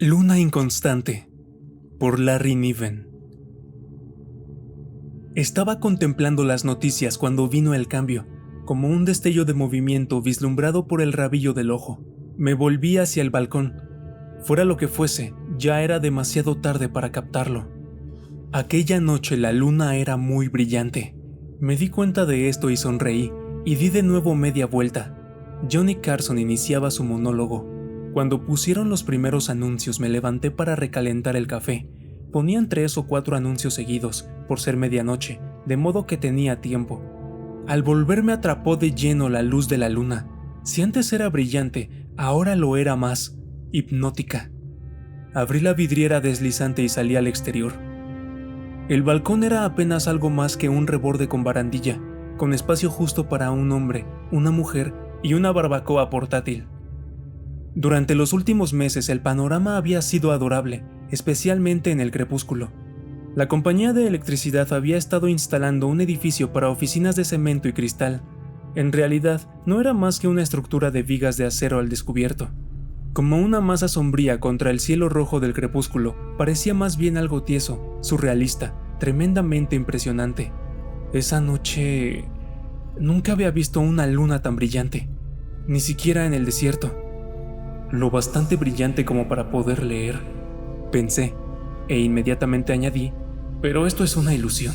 Luna inconstante, por Larry Niven. Estaba contemplando las noticias cuando vino el cambio, como un destello de movimiento vislumbrado por el rabillo del ojo. Me volví hacia el balcón. Fuera lo que fuese, ya era demasiado tarde para captarlo. Aquella noche la luna era muy brillante. Me di cuenta de esto y sonreí, y di de nuevo media vuelta. Johnny Carson iniciaba su monólogo. Cuando pusieron los primeros anuncios me levanté para recalentar el café. Ponían 3 o 4 anuncios seguidos, por ser medianoche, de modo que tenía tiempo. Al volverme atrapó de lleno la luz de la luna. Si antes era brillante, ahora lo era más, hipnótica. Abrí la vidriera deslizante y salí al exterior. El balcón era apenas algo más que un reborde con barandilla, con espacio justo para un hombre, una mujer y una barbacoa portátil. Durante los últimos meses el panorama había sido adorable, especialmente en el crepúsculo. La compañía de electricidad había estado instalando un edificio para oficinas de cemento y cristal. En realidad, no era más que una estructura de vigas de acero al descubierto. Como una masa sombría contra el cielo rojo del crepúsculo, parecía más bien algo tieso, surrealista, tremendamente impresionante. Esa noche... nunca había visto una luna tan brillante, ni siquiera en el desierto. Lo bastante brillante como para poder leer, pensé, e inmediatamente añadí, pero esto es una ilusión.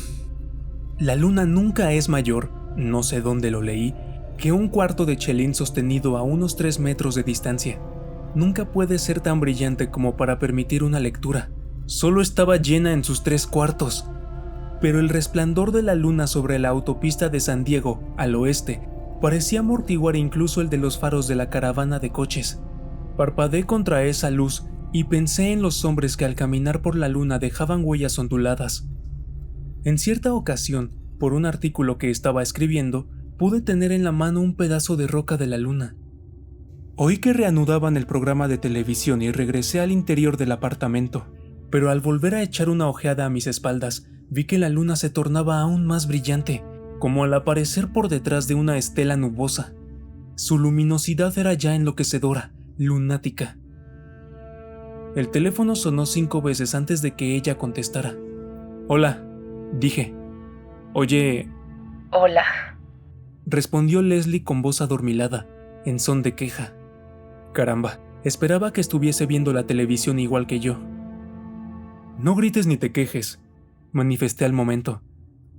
La luna nunca es mayor, no sé dónde lo leí, que un cuarto de chelín sostenido a unos 3 metros de distancia. Nunca puede ser tan brillante como para permitir una lectura. Solo estaba llena en sus 3/4. Pero el resplandor de la luna sobre la autopista de San Diego, al oeste, parecía amortiguar incluso el de los faros de la caravana de coches. Parpadeé contra esa luz y pensé en los hombres que al caminar por la luna dejaban huellas onduladas. En cierta ocasión, por un artículo que estaba escribiendo, pude tener en la mano un pedazo de roca de la luna. Oí que reanudaban el programa de televisión y regresé al interior del apartamento, pero al volver a echar una ojeada a mis espaldas, vi que la luna se tornaba aún más brillante, como al aparecer por detrás de una estela nubosa. Su luminosidad era ya enloquecedora, lunática. El teléfono sonó 5 veces antes de que ella contestara. «Hola», dije. «Oye...» «Hola», respondió Leslie con voz adormilada, en son de queja. Caramba, esperaba que estuviese viendo la televisión igual que yo. «No grites ni te quejes», manifesté al momento,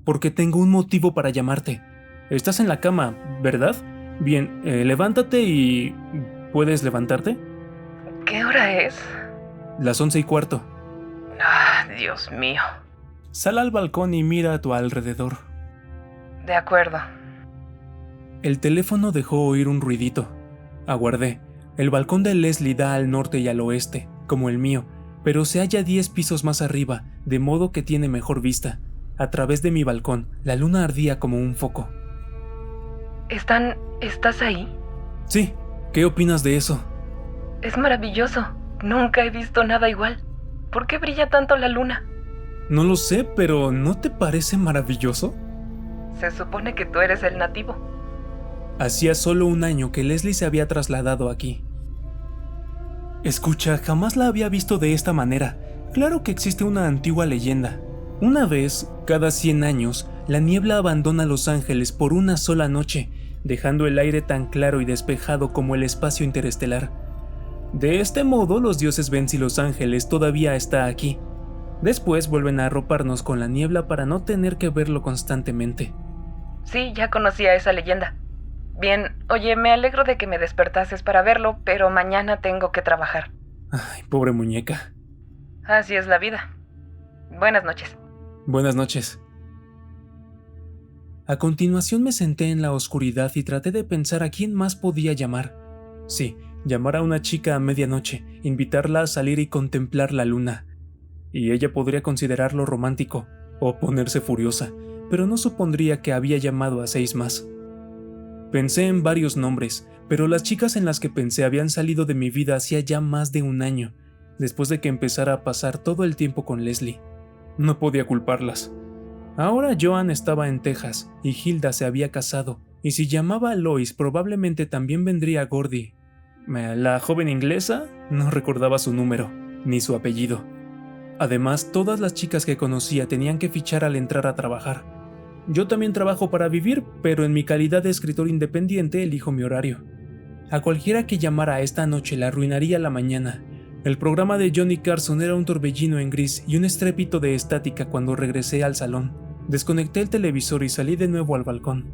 «porque tengo un motivo para llamarte. Estás en la cama, ¿verdad? Bien, levántate y... ¿puedes levantarte?» «¿Qué hora es?» «Las 11:15. Dios mío. Sal al balcón y mira a tu alrededor». De acuerdo. El teléfono dejó oír un ruidito. Aguardé. El balcón de Leslie da al norte y al oeste, como el mío, pero se halla 10 pisos más arriba, de modo que tiene mejor vista. A través de mi balcón, la luna ardía como un foco. ¿Estás ahí?» «Sí, ¿qué opinas de eso?» «Es maravilloso. Nunca he visto nada igual. ¿Por qué brilla tanto la luna?» «No lo sé, pero ¿no te parece maravilloso?» Se supone que tú eres el nativo. Hacía solo un año que Leslie se había trasladado aquí. Escucha, jamás la había visto de esta manera. Claro que existe una antigua leyenda. Una vez, cada 100 años, la niebla abandona Los Ángeles por una sola noche, dejando el aire tan claro y despejado como el espacio interestelar. De este modo, los dioses ven si Los Ángeles todavía está aquí. Después vuelven a arroparnos con la niebla para no tener que verlo constantemente. Sí, ya conocía esa leyenda. Bien, oye, me alegro de que me despertases para verlo, pero mañana tengo que trabajar. Ay, pobre muñeca. Así es la vida. Buenas noches. Buenas noches. A continuación me senté en la oscuridad y traté de pensar a quién más podía llamar. Sí, llamar a una chica a medianoche, invitarla a salir y contemplar la luna. Y ella podría considerarlo romántico, o ponerse furiosa, pero no supondría que había llamado a 6 más. Pensé en varios nombres, pero las chicas en las que pensé habían salido de mi vida hacía ya más de un año, después de que empezara a pasar todo el tiempo con Leslie. No podía culparlas. Ahora Joan estaba en Texas y Hilda se había casado, y si llamaba a Lois probablemente también vendría Gordy. La joven inglesa no recordaba su número. ni su apellido. Además, todas las chicas que conocía tenían que fichar al entrar a trabajar. Yo también trabajo para vivir, pero en mi calidad de escritor independiente elijo mi horario. A cualquiera que llamara esta noche le arruinaría la mañana. El programa de Johnny Carson era un torbellino en gris y un estrépito de estática cuando regresé al salón. Desconecté el televisor y salí de nuevo al balcón.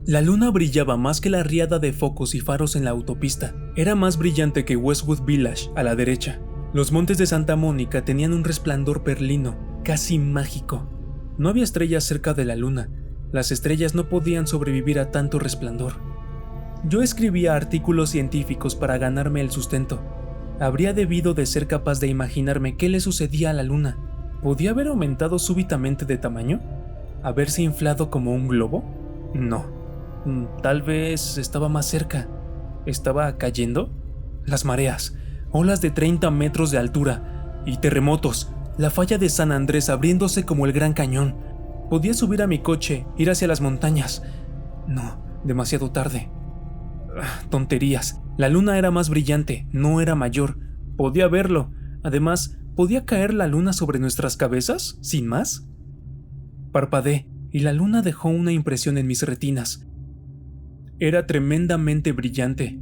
La luna brillaba más que la riada de focos y faros en la autopista. Era más brillante que Westwood Village, a la derecha. Los montes de Santa Mónica tenían un resplandor perlino, casi mágico. No había estrellas cerca de la luna. Las estrellas no podían sobrevivir a tanto resplandor. Yo escribía artículos científicos para ganarme el sustento. Habría debido de ser capaz de imaginarme qué le sucedía a la luna. ¿Podía haber aumentado súbitamente de tamaño? ¿Haberse inflado como un globo? No. Tal vez estaba más cerca. ¿Estaba cayendo? Las mareas, olas de 30 metros de altura y terremotos, la falla de San Andrés abriéndose como el Gran Cañón. Podía subir a mi coche, ir hacia las montañas. No, demasiado tarde. Tonterías. La luna era más brillante, no era mayor. Podía verlo. Además, ¿podía caer la luna sobre nuestras cabezas, sin más? Parpadeé, y la luna dejó una impresión en mis retinas. Era tremendamente brillante.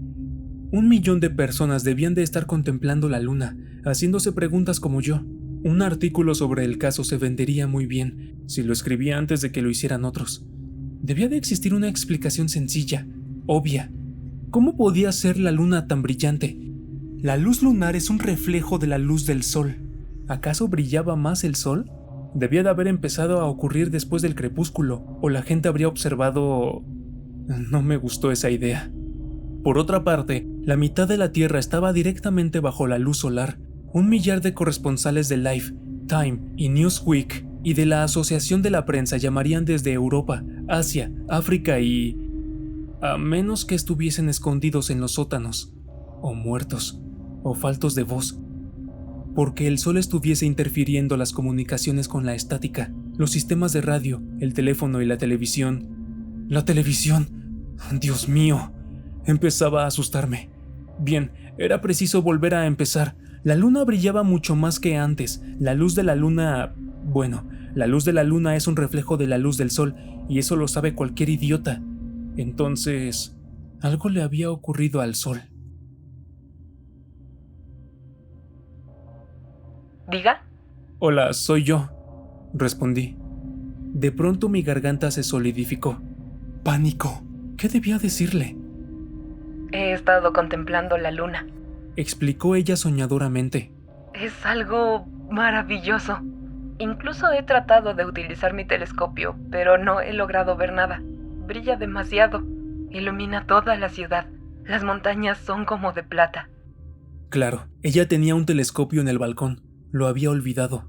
1 millón de personas debían de estar contemplando la luna, haciéndose preguntas como yo. Un artículo sobre el caso se vendería muy bien, si lo escribía antes de que lo hicieran otros. Debía de existir una explicación sencilla, obvia. ¿Cómo podía ser la luna tan brillante? La luz lunar es un reflejo de la luz del sol. ¿Acaso brillaba más el sol? Debía de haber empezado a ocurrir después del crepúsculo, o la gente habría observado... No me gustó esa idea. Por otra parte, la mitad de la Tierra estaba directamente bajo la luz solar. 1 millar de corresponsales de Life, Time y Newsweek y de la Asociación de la Prensa llamarían desde Europa, Asia, África y... a menos que estuviesen escondidos en los sótanos, o muertos, o faltos de voz. Porque el sol estuviese interfiriendo las comunicaciones con la estática, los sistemas de radio, el teléfono y la televisión. ¡La televisión! ¡Dios mío! Empezaba a asustarme. Bien, era preciso volver a empezar. La luna brillaba mucho más que antes. La luz de la luna... Bueno, la luz de la luna es un reflejo de la luz del sol, y eso lo sabe cualquier idiota. Entonces, algo le había ocurrido al sol. ¿Diga? Hola, soy yo, respondí. De pronto mi garganta se solidificó. Pánico. ¿Qué debía decirle? He estado contemplando la luna. Explicó ella soñadoramente. Es algo maravilloso. Incluso he tratado de utilizar mi telescopio, pero no he logrado ver nada. Brilla demasiado. Ilumina toda la ciudad. Las montañas son como de plata. Claro, ella tenía un telescopio en el balcón. Lo había olvidado.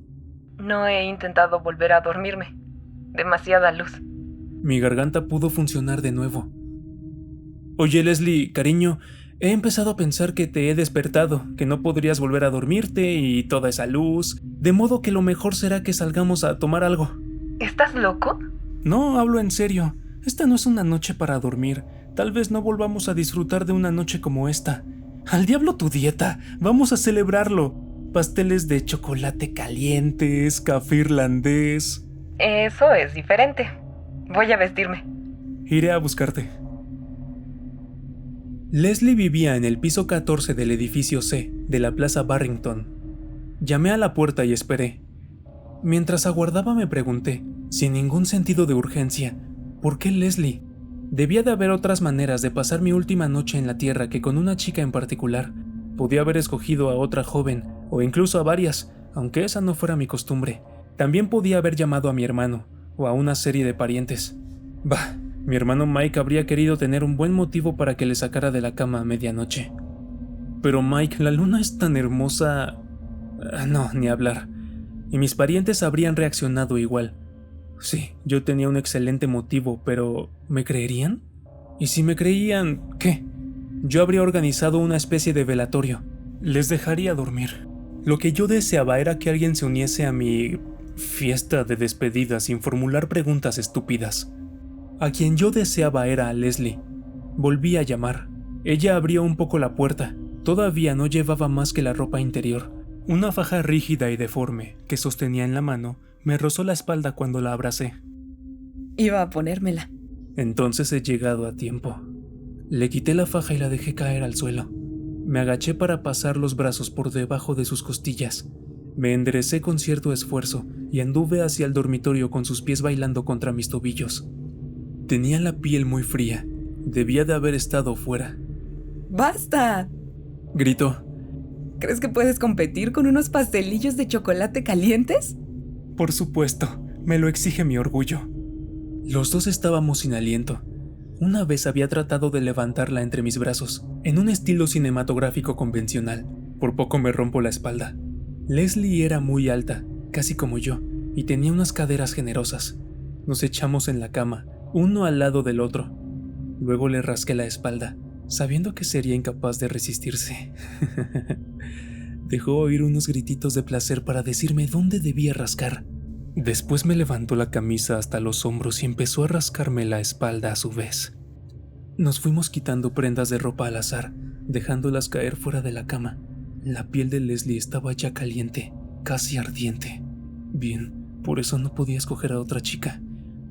No he intentado volver a dormirme. Demasiada luz. Mi garganta pudo funcionar de nuevo. Oye, Leslie, cariño, he empezado a pensar que te he despertado, que no podrías volver a dormirte y toda esa luz, de modo que lo mejor será que salgamos a tomar algo. ¿Estás loco? No, hablo en serio. Esta no es una noche para dormir. Tal vez no volvamos a disfrutar de una noche como esta. ¡Al diablo tu dieta! ¡Vamos a celebrarlo! Pasteles de chocolate calientes, café irlandés... Eso es diferente. Voy a vestirme. Iré a buscarte. Leslie vivía en el piso 14 del edificio C de la Plaza Barrington. Llamé a la puerta y esperé. Mientras aguardaba me pregunté, sin ningún sentido de urgencia, ¿por qué Leslie? Debía de haber otras maneras de pasar mi última noche en la Tierra que con una chica en particular. Podía haber escogido a otra joven, o incluso a varias, aunque esa no fuera mi costumbre. También podía haber llamado a mi hermano, o a una serie de parientes. Bah, mi hermano Mike habría querido tener un buen motivo para que le sacara de la cama a medianoche. Pero Mike, la luna es tan hermosa... No, ni hablar. Y mis parientes habrían reaccionado igual. Sí, yo tenía un excelente motivo, pero ¿me creerían? Y si me creían, ¿qué? Yo habría organizado una especie de velatorio. Les dejaría dormir. Lo que yo deseaba era que alguien se uniese a mi fiesta de despedida sin formular preguntas estúpidas. A quien yo deseaba era a Leslie. Volví a llamar. Ella abrió un poco la puerta. Todavía no llevaba más que la ropa interior. Una faja rígida y deforme que sostenía en la mano me rozó la espalda cuando la abracé. Iba a ponérmela. Entonces he llegado a tiempo. Le quité la faja y la dejé caer al suelo. Me agaché para pasar los brazos por debajo de sus costillas. Me enderecé con cierto esfuerzo y anduve hacia el dormitorio con sus pies bailando contra mis tobillos. Tenía la piel muy fría. Debía de haber estado fuera. ¡Basta! Gritó. ¿Crees que puedes competir con unos pastelillos de chocolate calientes? Por supuesto, me lo exige mi orgullo. Los dos estábamos sin aliento. Una vez había tratado de levantarla entre mis brazos, en un estilo cinematográfico convencional. Por poco me rompo la espalda. Leslie era muy alta, casi como yo, y tenía unas caderas generosas. Nos echamos en la cama, uno al lado del otro. Luego le rasqué la espalda, sabiendo que sería incapaz de resistirse. Dejó oír unos grititos de placer para decirme dónde debía rascar. Después me levantó la camisa hasta los hombros y empezó a rascarme la espalda a su vez. Nos fuimos quitando prendas de ropa al azar, dejándolas caer fuera de la cama. La piel de Leslie estaba ya caliente, casi ardiente. Bien, por eso no podía escoger a otra chica.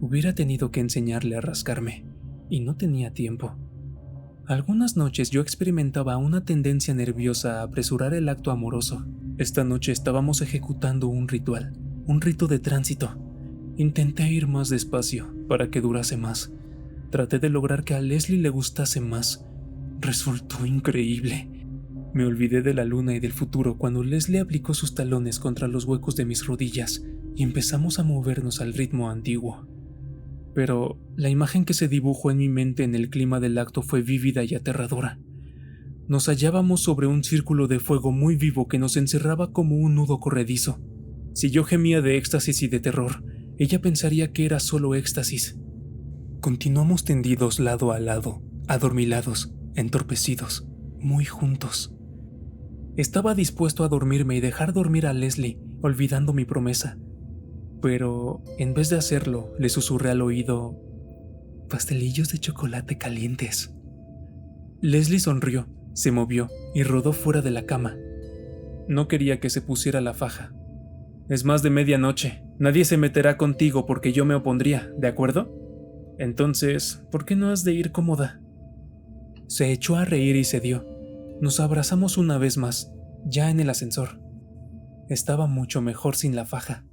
Hubiera tenido que enseñarle a rascarme, y no tenía tiempo. Algunas noches yo experimentaba una tendencia nerviosa a apresurar el acto amoroso. Esta noche estábamos ejecutando un ritual, un rito de tránsito. Intenté ir más despacio para que durase más. Traté de lograr que a Leslie le gustase más. Resultó increíble. Me olvidé de la luna y del futuro cuando Leslie aplicó sus talones contra los huecos de mis rodillas y empezamos a movernos al ritmo antiguo. Pero la imagen que se dibujó en mi mente en el clima del acto fue vívida y aterradora. Nos hallábamos sobre un círculo de fuego muy vivo que nos encerraba como un nudo corredizo. Si yo gemía de éxtasis y de terror, ella pensaría que era solo éxtasis. Continuamos tendidos lado a lado, adormilados, entorpecidos, muy juntos. Estaba dispuesto a dormirme y dejar dormir a Leslie, olvidando mi promesa. Pero, en vez de hacerlo, le susurré al oído: pastelillos de chocolate calientes. Leslie sonrió, se movió y rodó fuera de la cama. No quería que se pusiera la faja. Es más de medianoche. Nadie se meterá contigo porque yo me opondría, ¿de acuerdo? Entonces, ¿por qué no has de ir cómoda? Se echó a reír y cedió. Nos abrazamos una vez más, ya en el ascensor. Estaba mucho mejor sin la faja.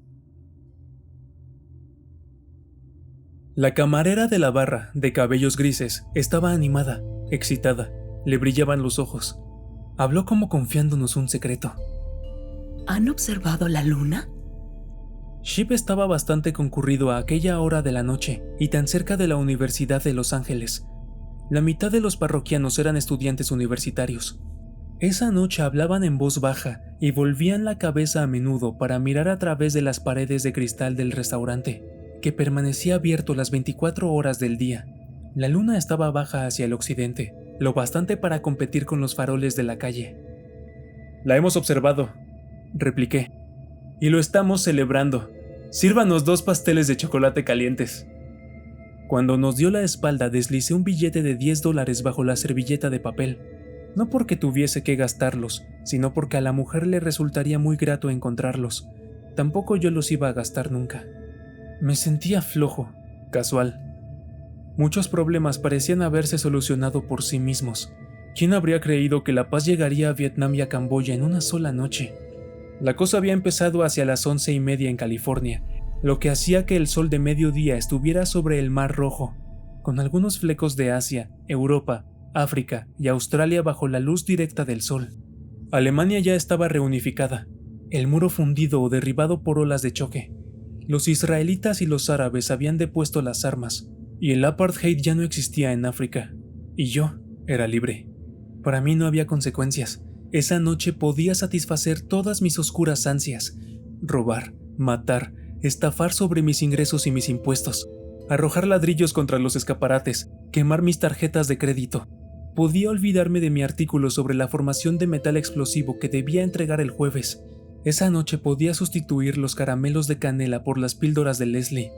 La camarera de la barra, de cabellos grises, estaba animada, excitada. Le brillaban los ojos. Habló como confiándonos un secreto. ¿Han observado la luna? Ship estaba bastante concurrido a aquella hora de la noche y tan cerca de la Universidad de Los Ángeles. La mitad de los parroquianos eran estudiantes universitarios. Esa noche hablaban en voz baja y volvían la cabeza a menudo para mirar a través de las paredes de cristal del restaurante, que permanecía abierto las 24 horas del día. La luna estaba baja hacia el occidente, lo bastante para competir con los faroles de la calle. «La hemos observado», repliqué, «y lo estamos celebrando. Sírvanos 2 pasteles de chocolate calientes». Cuando nos dio la espalda, deslicé un billete de $10 bajo la servilleta de papel, no porque tuviese que gastarlos, sino porque a la mujer le resultaría muy grato encontrarlos. Tampoco yo los iba a gastar nunca. Me sentía flojo, casual. Muchos problemas parecían haberse solucionado por sí mismos. ¿Quién habría creído que la paz llegaría a Vietnam y a Camboya en una sola noche? La cosa había empezado hacia las 11:30 en California, lo que hacía que el sol de mediodía estuviera sobre el Mar Rojo, con algunos flecos de Asia, Europa, África y Australia bajo la luz directa del sol. Alemania ya estaba reunificada, el muro fundido o derribado por olas de choque. Los israelitas y los árabes habían depuesto las armas, y el apartheid ya no existía en África, y yo era libre. Para mí no había consecuencias. Esa noche podía satisfacer todas mis oscuras ansias: robar, matar, estafar sobre mis ingresos y mis impuestos, arrojar ladrillos contra los escaparates, quemar mis tarjetas de crédito. Podía olvidarme de mi artículo sobre la formación de metal explosivo que debía entregar el jueves. Esa noche podía sustituir los caramelos de canela por las píldoras de Leslie.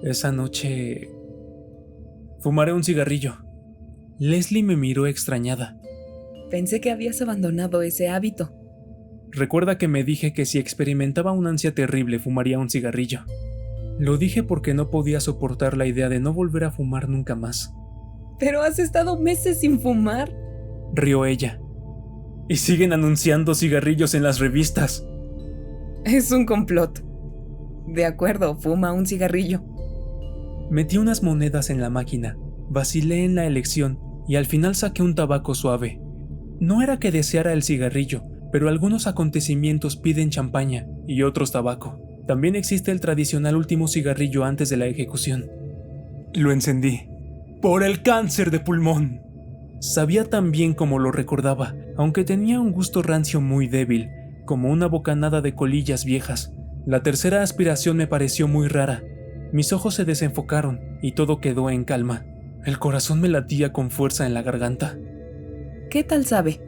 Esa noche... Fumaré un cigarrillo. Leslie me miró extrañada. Pensé que habías abandonado ese hábito. Recuerda que me dije que si experimentaba una ansia terrible fumaría un cigarrillo. Lo dije porque no podía soportar la idea de no volver a fumar nunca más. Pero has estado meses sin fumar. Rió ella. Y siguen anunciando cigarrillos en las revistas. Es un complot. De acuerdo, fuma un cigarrillo. Metí unas monedas en la máquina, vacilé en la elección y al final saqué un tabaco suave. No era que deseara el cigarrillo, pero algunos acontecimientos piden champaña y otros tabaco. También existe el tradicional último cigarrillo antes de la ejecución. Lo encendí. ¡Por el cáncer de pulmón! Sabía tan bien como lo recordaba, aunque tenía un gusto rancio muy débil, como una bocanada de colillas viejas. La tercera aspiración me pareció muy rara. Mis ojos se desenfocaron y todo quedó en calma. El corazón me latía con fuerza en la garganta. ¿Qué tal sabe?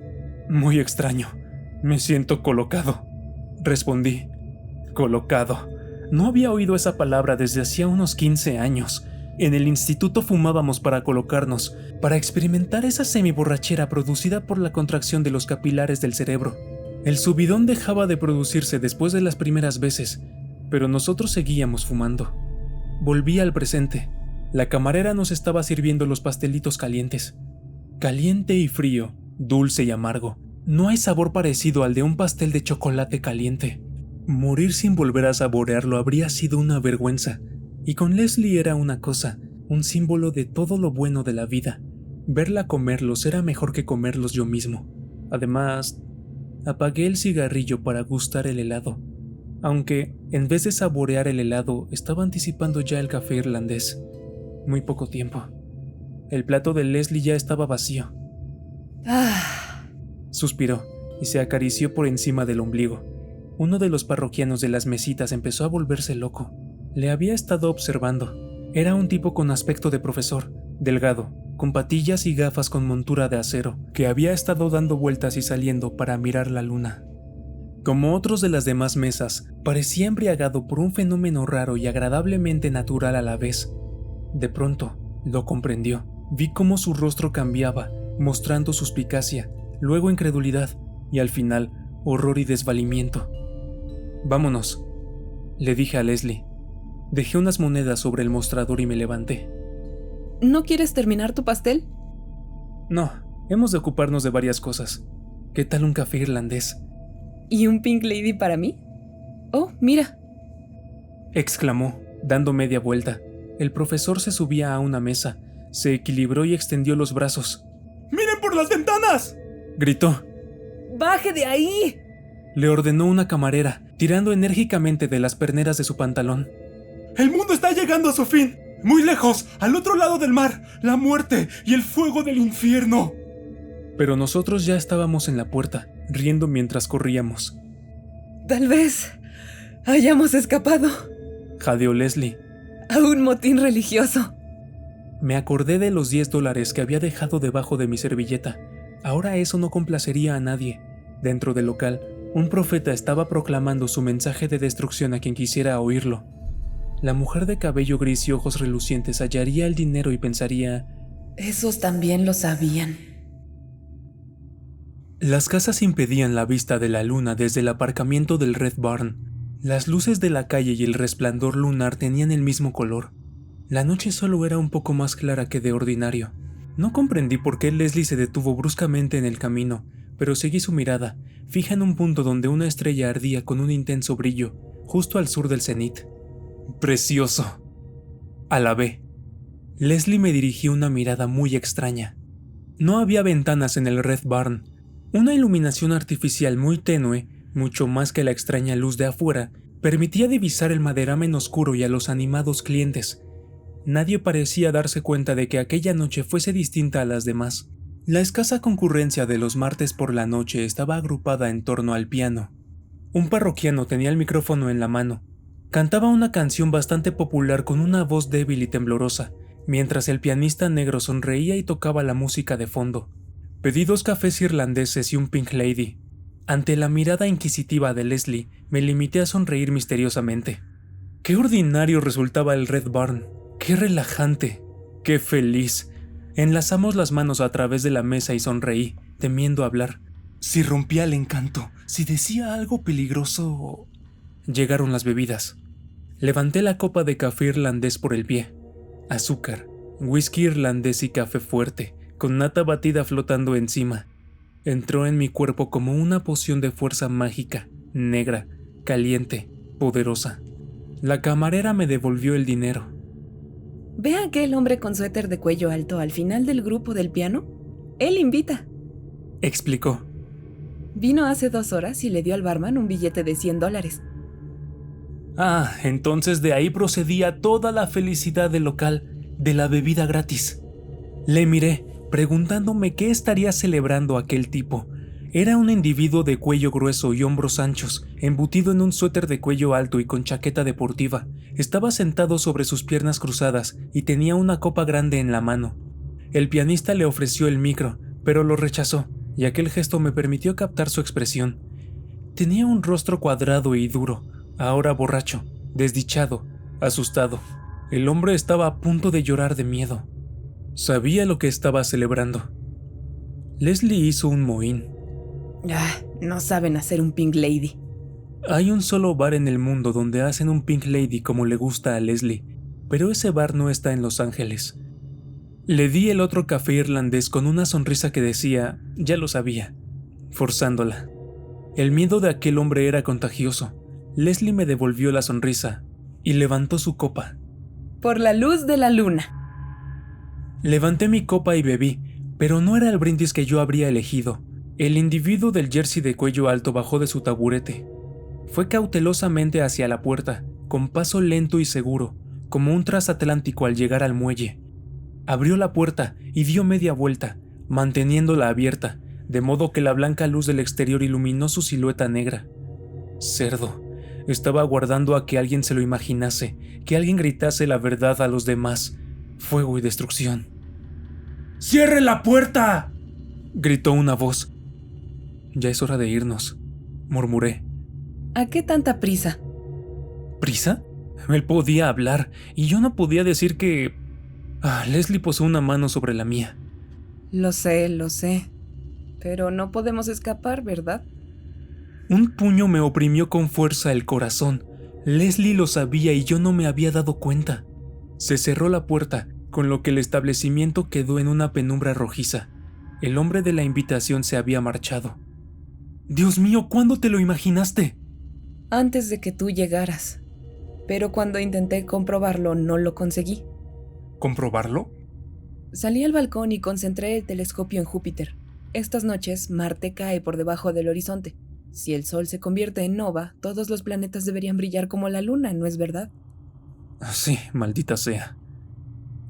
Muy extraño. Me siento colocado. Respondí. Colocado. No había oído esa palabra desde hacía unos 15 años. En el instituto fumábamos para colocarnos, para experimentar esa semiborrachera producida por la contracción de los capilares del cerebro. El subidón dejaba de producirse después de las primeras veces, pero nosotros seguíamos fumando. Volví al presente. La camarera nos estaba sirviendo los pastelitos calientes. Caliente y frío, dulce y amargo. No hay sabor parecido al de un pastel de chocolate caliente. Morir sin volver a saborearlo habría sido una vergüenza. Y con Leslie era una cosa, un símbolo de todo lo bueno de la vida. Verla comerlos era mejor que comerlos yo mismo. Además, apagué el cigarrillo para gustar el helado. Aunque, en vez de saborear el helado, estaba anticipando ya el café irlandés. Muy poco tiempo. El plato de Leslie ya estaba vacío. Suspiró y se acarició por encima del ombligo. Uno de los parroquianos de las mesitas empezó a volverse loco. Le había estado observando. Era un tipo con aspecto de profesor, delgado, con patillas y gafas con montura de acero, que había estado dando vueltas y saliendo para mirar la luna. Como otros de las demás mesas, parecía embriagado por un fenómeno raro y agradablemente natural a la vez. De pronto, lo comprendió. Vi cómo su rostro cambiaba, mostrando suspicacia, luego incredulidad, y al final, horror y desvalimiento. «Vámonos», le dije a Leslie. Dejé unas monedas sobre el mostrador y me levanté. ¿No quieres terminar tu pastel? No, hemos de ocuparnos de varias cosas. ¿Qué tal un café irlandés? ¿Y un Pink Lady para mí? Oh, mira, exclamó, dando media vuelta. El profesor se subía a una mesa, se equilibró y extendió los brazos. ¡Miren por las ventanas!, gritó. ¡baje de ahí!, le ordenó una camarera, tirando enérgicamente de las perneras de su pantalón. ¡El mundo está llegando a su fin! ¡Muy lejos, al otro lado del mar! ¡La muerte y el fuego del infierno! Pero nosotros ya estábamos en la puerta, riendo mientras corríamos. Tal vez hayamos escapado jadeó Leslie. a un motín religioso. Me acordé de los $10 que había dejado debajo de mi servilleta. Ahora eso no complacería a nadie. Dentro del local, un profeta estaba proclamando su mensaje de destrucción a quien quisiera oírlo. La mujer de cabello gris y ojos relucientes hallaría el dinero y pensaría: esos también lo sabían. Las casas impedían la vista de la luna desde el aparcamiento del Red Barn. Las luces de la calle y el resplandor lunar tenían el mismo color. La noche solo era un poco más clara que de ordinario. No comprendí por qué Leslie se detuvo bruscamente en el camino, pero seguí su mirada, fija en un punto donde una estrella ardía con un intenso brillo, justo al sur del cenit. ¡Precioso!, alabé. Leslie me dirigió una mirada muy extraña. No había ventanas en el Red Barn. Una iluminación artificial muy tenue, mucho más que la extraña luz de afuera, permitía divisar el maderamen oscuro y a los animados clientes. Nadie parecía darse cuenta de que aquella noche fuese distinta a las demás. La escasa concurrencia de los martes por la noche estaba agrupada en torno al piano. Un parroquiano tenía el micrófono en la mano. Cantaba una canción bastante popular con una voz débil y temblorosa, mientras el pianista negro sonreía y tocaba la música de fondo. Pedí 2 cafés irlandeses y un Pink Lady. Ante la mirada inquisitiva de Leslie, me limité a sonreír misteriosamente. Qué ordinario resultaba el Red Barn. Qué relajante. Qué feliz. Enlazamos las manos a través de la mesa y sonreí. temiendo hablar. Si rompía el encanto, si decía algo peligroso... Llegaron las bebidas. Levanté la copa de café irlandés por el pie. Azúcar, whisky irlandés y café fuerte, con nata batida flotando encima. Entró en mi cuerpo como una poción de fuerza mágica, negra, caliente, poderosa. La camarera me devolvió el dinero. ¿Ve a aquel hombre con suéter de cuello alto al final del grupo del piano? Él invita. Explicó. Vino hace 2 horas y le dio al barman un billete de $100. Ah, entonces de ahí procedía toda la felicidad del local, de la bebida gratis. Le miré, preguntándome qué estaría celebrando aquel tipo. Era un individuo de cuello grueso y hombros anchos, embutido en un suéter de cuello alto y con chaqueta deportiva. Estaba sentado sobre sus piernas cruzadas y tenía una copa grande en la mano. El pianista le ofreció el micro, pero lo rechazó, y aquel gesto me permitió captar su expresión. Tenía un rostro cuadrado y duro, ahora borracho, desdichado, asustado. El hombre estaba a punto de llorar de miedo. Sabía lo que estaba celebrando. Leslie hizo un mohín. No saben hacer un Pink Lady. Hay un solo bar en el mundo donde hacen un Pink Lady como le gusta a Leslie, pero ese bar no está en Los Ángeles. Le di el otro café irlandés con una sonrisa que decía, ya lo sabía, forzándola. El miedo de aquel hombre era contagioso. Leslie me devolvió la sonrisa y levantó su copa. Por la luz de la luna. Levanté mi copa y bebí, pero no era el brindis que yo habría elegido. El individuo del jersey de cuello alto bajó de su taburete. Fue cautelosamente hacia la puerta, con paso lento y seguro, como un transatlántico al llegar al muelle. Abrió la puerta y dio media vuelta, manteniéndola abierta, de modo que la blanca luz del exterior iluminó su silueta negra. Cerdo. Estaba aguardando a que alguien se lo imaginase, que alguien gritase la verdad a los demás. Fuego y destrucción. ¡Cierre la puerta!, gritó una voz. Ya es hora de irnos, murmuré. ¿A qué tanta prisa? ¿Prisa? Él podía hablar, y yo no podía decir que... Leslie posó una mano sobre la mía. Lo sé. Pero no podemos escapar, ¿verdad? Un puño me oprimió con fuerza el corazón. Leslie lo sabía y yo no me había dado cuenta. Se cerró la puerta, con lo que el establecimiento quedó en una penumbra rojiza. El hombre de la invitación se había marchado. Dios mío, ¿cuándo te lo imaginaste? Antes de que tú llegaras. Pero cuando intenté comprobarlo, no lo conseguí. ¿Comprobarlo? Salí al balcón y concentré el telescopio en Júpiter. Estas noches, Marte cae por debajo del horizonte. Si el Sol se convierte en nova, todos los planetas deberían brillar como la Luna, ¿no es verdad? Sí, maldita sea.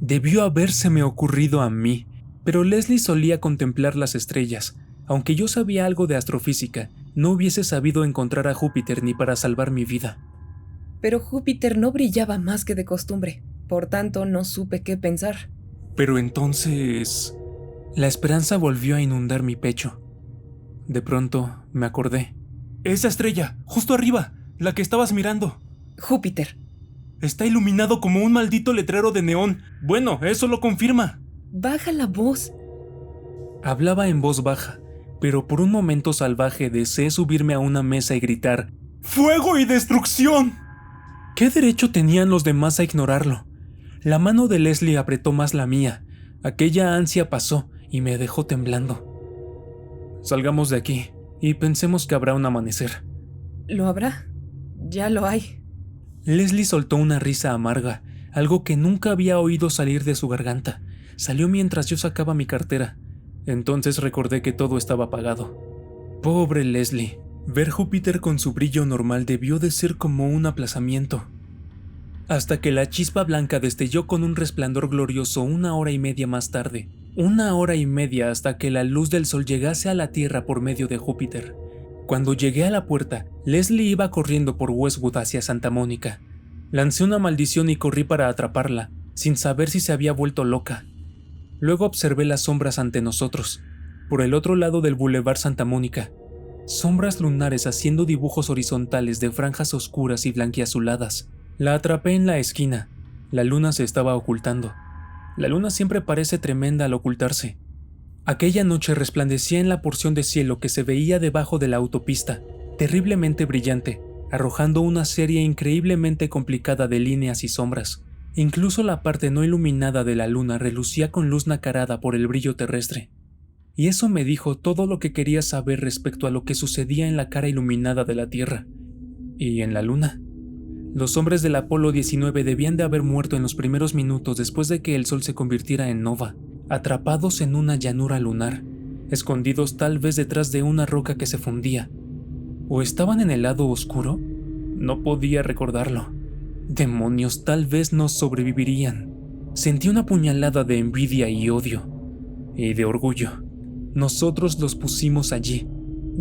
Debió habérseme ocurrido a mí, pero Leslie solía contemplar las estrellas. Aunque yo sabía algo de astrofísica, no hubiese sabido encontrar a Júpiter ni para salvar mi vida. Pero Júpiter no brillaba más que de costumbre, por tanto no supe qué pensar. Pero entonces... La esperanza volvió a inundar mi pecho. De pronto me acordé. ¡Esa estrella! ¡Justo arriba! ¡La que estabas mirando! Júpiter. Está iluminado como un maldito letrero de neón. Bueno, eso lo confirma. Baja la voz. Hablaba en voz baja, pero por un momento salvaje deseé subirme a una mesa y gritar ¡Fuego y destrucción! ¿Qué derecho tenían los demás a ignorarlo? La mano de Leslie apretó más la mía. Aquella ansia pasó y me dejó temblando. Salgamos de aquí y pensemos que habrá un amanecer. ¿Lo habrá? Ya lo hay. Leslie soltó una risa amarga, algo que nunca había oído salir de su garganta. Salió mientras yo sacaba mi cartera. Entonces recordé que todo estaba apagado. Pobre Leslie. Ver Júpiter con su brillo normal debió de ser como un aplazamiento. Hasta que la chispa blanca destelló con un resplandor glorioso 1 hora y media más tarde. 1 hora y media hasta que la luz del sol llegase a la Tierra por medio de Júpiter. Cuando llegué a la puerta, Leslie iba corriendo por Westwood hacia Santa Mónica. Lancé una maldición y corrí para atraparla, sin saber si se había vuelto loca. Luego observé las sombras ante nosotros, por el otro lado del Boulevard Santa Mónica. Sombras lunares haciendo dibujos horizontales de franjas oscuras y blanquiazuladas. La atrapé en la esquina. La luna se estaba ocultando. La luna siempre parece tremenda al ocultarse. Aquella noche resplandecía en la porción de cielo que se veía debajo de la autopista, terriblemente brillante, arrojando una serie increíblemente complicada de líneas y sombras. Incluso la parte no iluminada de la luna relucía con luz nacarada por el brillo terrestre. Y eso me dijo todo lo que quería saber respecto a lo que sucedía en la cara iluminada de la Tierra. ¿Y en la luna? Los hombres del Apolo 19 debían de haber muerto en los primeros minutos después de que el Sol se convirtiera en nova, atrapados en una llanura lunar, escondidos tal vez detrás de una roca que se fundía. ¿O estaban en el lado oscuro? No podía recordarlo. Demonios, tal vez no sobrevivirían. Sentí una puñalada de envidia y odio. Y de orgullo. Nosotros los pusimos allí.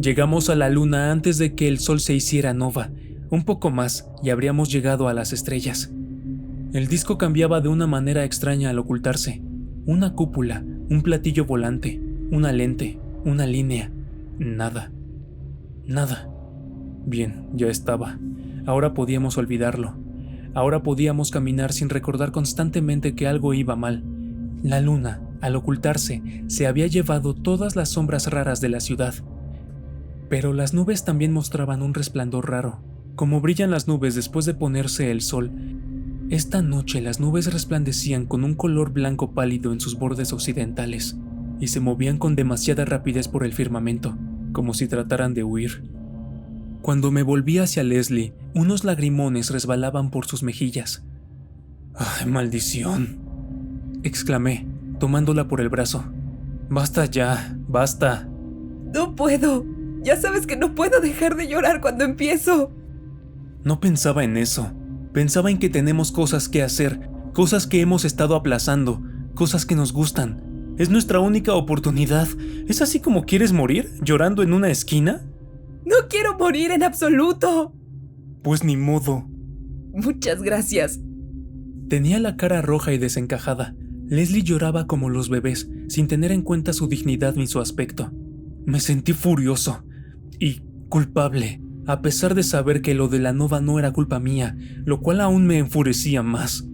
Llegamos a la luna antes de que el Sol se hiciera nova. Un poco más y habríamos llegado a las estrellas. El disco cambiaba de una manera extraña al ocultarse. Una cúpula, un platillo volante, una lente, una línea. Nada. Nada. Bien, ya estaba. Ahora podíamos olvidarlo. Ahora podíamos caminar sin recordar constantemente que algo iba mal. La luna, al ocultarse, se había llevado todas las sombras raras de la ciudad. Pero las nubes también mostraban un resplandor raro, como brillan las nubes después de ponerse el sol. Esta noche las nubes resplandecían con un color blanco pálido en sus bordes occidentales, y se movían con demasiada rapidez por el firmamento, como si trataran de huir. Cuando me volví hacia Leslie, unos lagrimones resbalaban por sus mejillas. ¡Ay, maldición!, exclamé, tomándola por el brazo. ¡Basta ya! ¡Basta! No puedo. Ya sabes que no puedo dejar de llorar cuando empiezo. No pensaba en eso. Pensaba en que tenemos cosas que hacer, cosas que hemos estado aplazando, cosas que nos gustan. Es nuestra única oportunidad. ¿Es así como quieres morir, llorando en una esquina? No quiero morir en absoluto. Pues ni modo. Muchas gracias. Tenía la cara roja y desencajada. Leslie lloraba como los bebés, sin tener en cuenta su dignidad ni su aspecto. Me sentí furioso y culpable, a pesar de saber que lo de la nova no era culpa mía, lo cual aún me enfurecía más.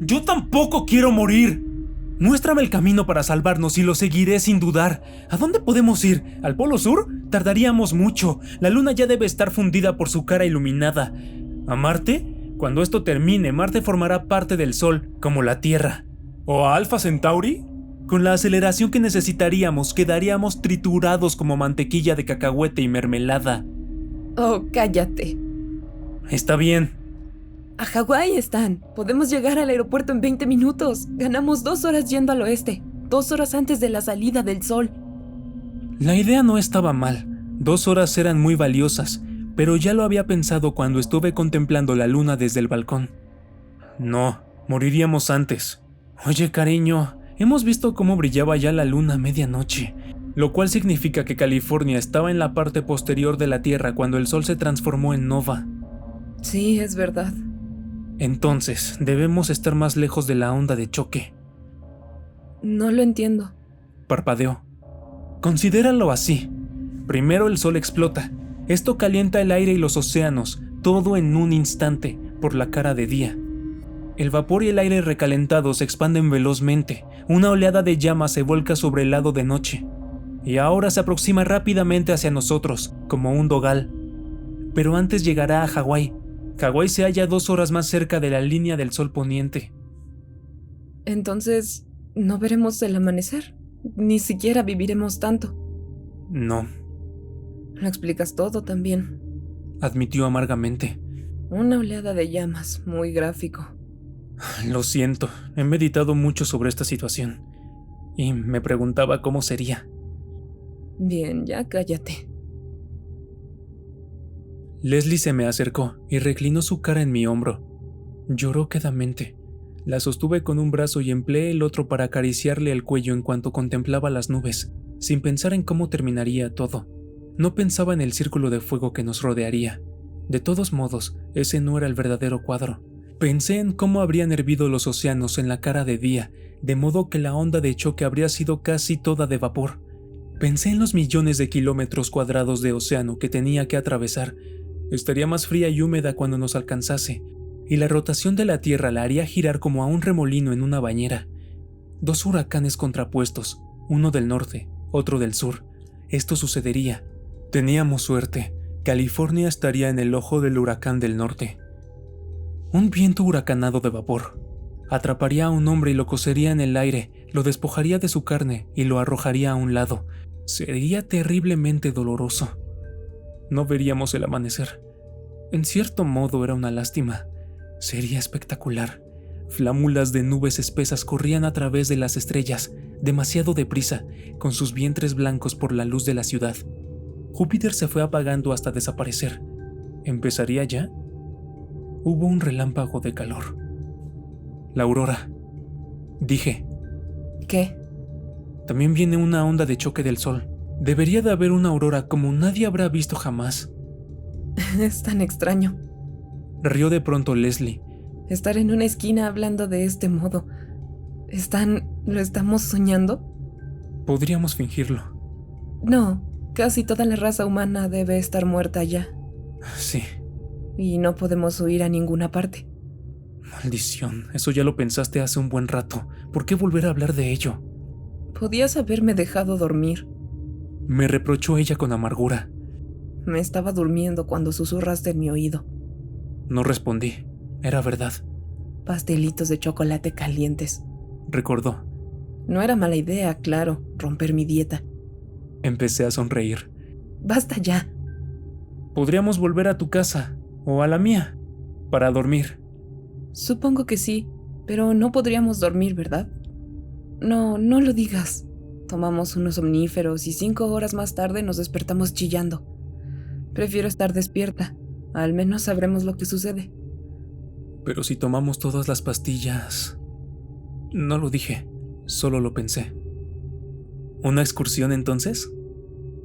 ¡Yo tampoco quiero morir! Muéstrame el camino para salvarnos y lo seguiré sin dudar. ¿A dónde podemos ir? ¿Al Polo Sur? Tardaríamos mucho. La luna ya debe estar fundida por su cara iluminada. ¿A Marte? Cuando esto termine, Marte formará parte del Sol, como la Tierra. ¿O a Alpha Centauri? Con la aceleración que necesitaríamos, quedaríamos triturados como mantequilla de cacahuete y mermelada. Oh, cállate. Está bien. A Hawái están. Podemos llegar al aeropuerto en 20 minutos. Ganamos 2 horas yendo al oeste. 2 horas antes de la salida del sol. La idea no estaba mal. 2 horas eran muy valiosas, pero ya lo había pensado cuando estuve contemplando la luna desde el balcón. No, moriríamos antes. Oye, cariño, hemos visto cómo brillaba ya la luna a medianoche, lo cual significa que California estaba en la parte posterior de la Tierra cuando el sol se transformó en nova. Sí, es verdad. Entonces, debemos estar más lejos de la onda de choque. No lo entiendo. Parpadeó. Considéralo así. Primero el sol explota. Esto calienta el aire y los océanos, todo en un instante, por la cara de día. El vapor y el aire recalentado se expanden velozmente. Una oleada de llamas se vuelca sobre el lado de noche. Y ahora se aproxima rápidamente hacia nosotros, como un dogal. Pero antes llegará a Hawái. Hawái se halla 2 horas más cerca de la línea del sol poniente. Entonces, ¿no veremos el amanecer? Ni siquiera viviremos tanto. No, Lo explicas todo también. admitió amargamente. Una oleada de llamas, muy gráfico. Lo siento, he meditado mucho sobre esta situación. Y me preguntaba cómo sería. Bien, ya cállate. Leslie se me acercó y reclinó su cara en mi hombro. Lloró quedamente. La sostuve con un brazo y empleé el otro para acariciarle el cuello en cuanto contemplaba las nubes, sin pensar en cómo terminaría todo. No pensaba en el círculo de fuego que nos rodearía. De todos modos, ese no era el verdadero cuadro. Pensé en cómo habrían hervido los océanos en la cara de día, de modo que la onda de choque habría sido casi toda de vapor. Pensé en los millones de kilómetros cuadrados de océano que tenía que atravesar. Estaría más fría y húmeda cuando nos alcanzase, y la rotación de la Tierra la haría girar como a un remolino en una bañera. 2 huracanes contrapuestos, uno del norte, otro del sur. Esto sucedería. Teníamos suerte. California estaría en el ojo del huracán del norte. Un viento huracanado de vapor. Atraparía a un hombre y lo cosería en el aire, lo despojaría de su carne y lo arrojaría a un lado. Sería terriblemente doloroso. No veríamos el amanecer. En cierto modo era una lástima. Sería espectacular. Flámulas de nubes espesas corrían a través de las estrellas, demasiado deprisa, con sus vientres blancos por la luz de la ciudad. Júpiter se fue apagando hasta desaparecer. ¿Empezaría ya? Hubo un relámpago de calor. La aurora. Dije. ¿Qué? También viene una onda de choque del sol. Debería de haber una aurora como nadie habrá visto jamás. Es tan extraño. Rió de pronto Leslie. Estar en una esquina hablando de este modo. ¿Lo estamos soñando? Podríamos fingirlo. No, casi toda la raza humana debe estar muerta ya. Sí. Y no podemos huir a ninguna parte. Maldición, eso ya lo pensaste hace un buen rato. ¿Por qué volver a hablar de ello? Podías haberme dejado dormir. Me reprochó ella con amargura. Me estaba durmiendo cuando susurraste en mi oído. No respondí. Era verdad. Pastelitos de chocolate calientes. Recordó. No era mala idea, claro, romper mi dieta. Empecé a sonreír. Basta ya. Podríamos volver a tu casa, o a la mía, para dormir. Supongo que sí, pero no podríamos dormir, ¿verdad? No lo digas. Tomamos unos somníferos y 5 horas más tarde nos despertamos chillando. Prefiero estar despierta. Al menos sabremos lo que sucede. Pero si tomamos todas las pastillas... No lo dije, solo lo pensé. ¿Una excursión entonces?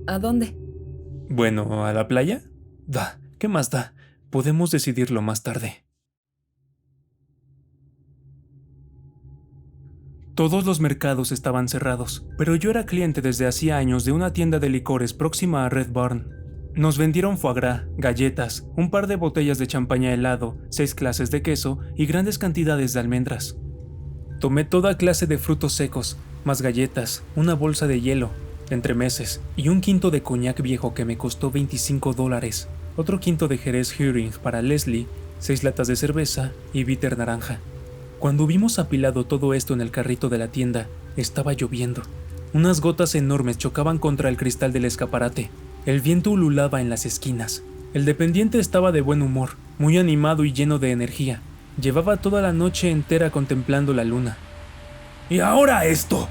¿A dónde? Bueno, ¿a la playa? ¿Qué más da? Podemos decidirlo más tarde. Todos los mercados estaban cerrados, pero yo era cliente desde hacía años de una tienda de licores próxima a Red Barn. Nos vendieron foie gras, galletas, un par de botellas de champaña helado, 6 clases de queso y grandes cantidades de almendras. Tomé toda clase de frutos secos, más galletas, una bolsa de hielo, entremeses y un quinto de coñac viejo que me costó $25, otro quinto de Jerez Heering para Leslie, 6 latas de cerveza y bitter naranja. Cuando vimos apilado todo esto en el carrito de la tienda, estaba lloviendo. Unas gotas enormes chocaban contra el cristal del escaparate. El viento ululaba en las esquinas. El dependiente estaba de buen humor, muy animado y lleno de energía. Llevaba toda la noche entera contemplando la luna. «¡Y ahora esto!»,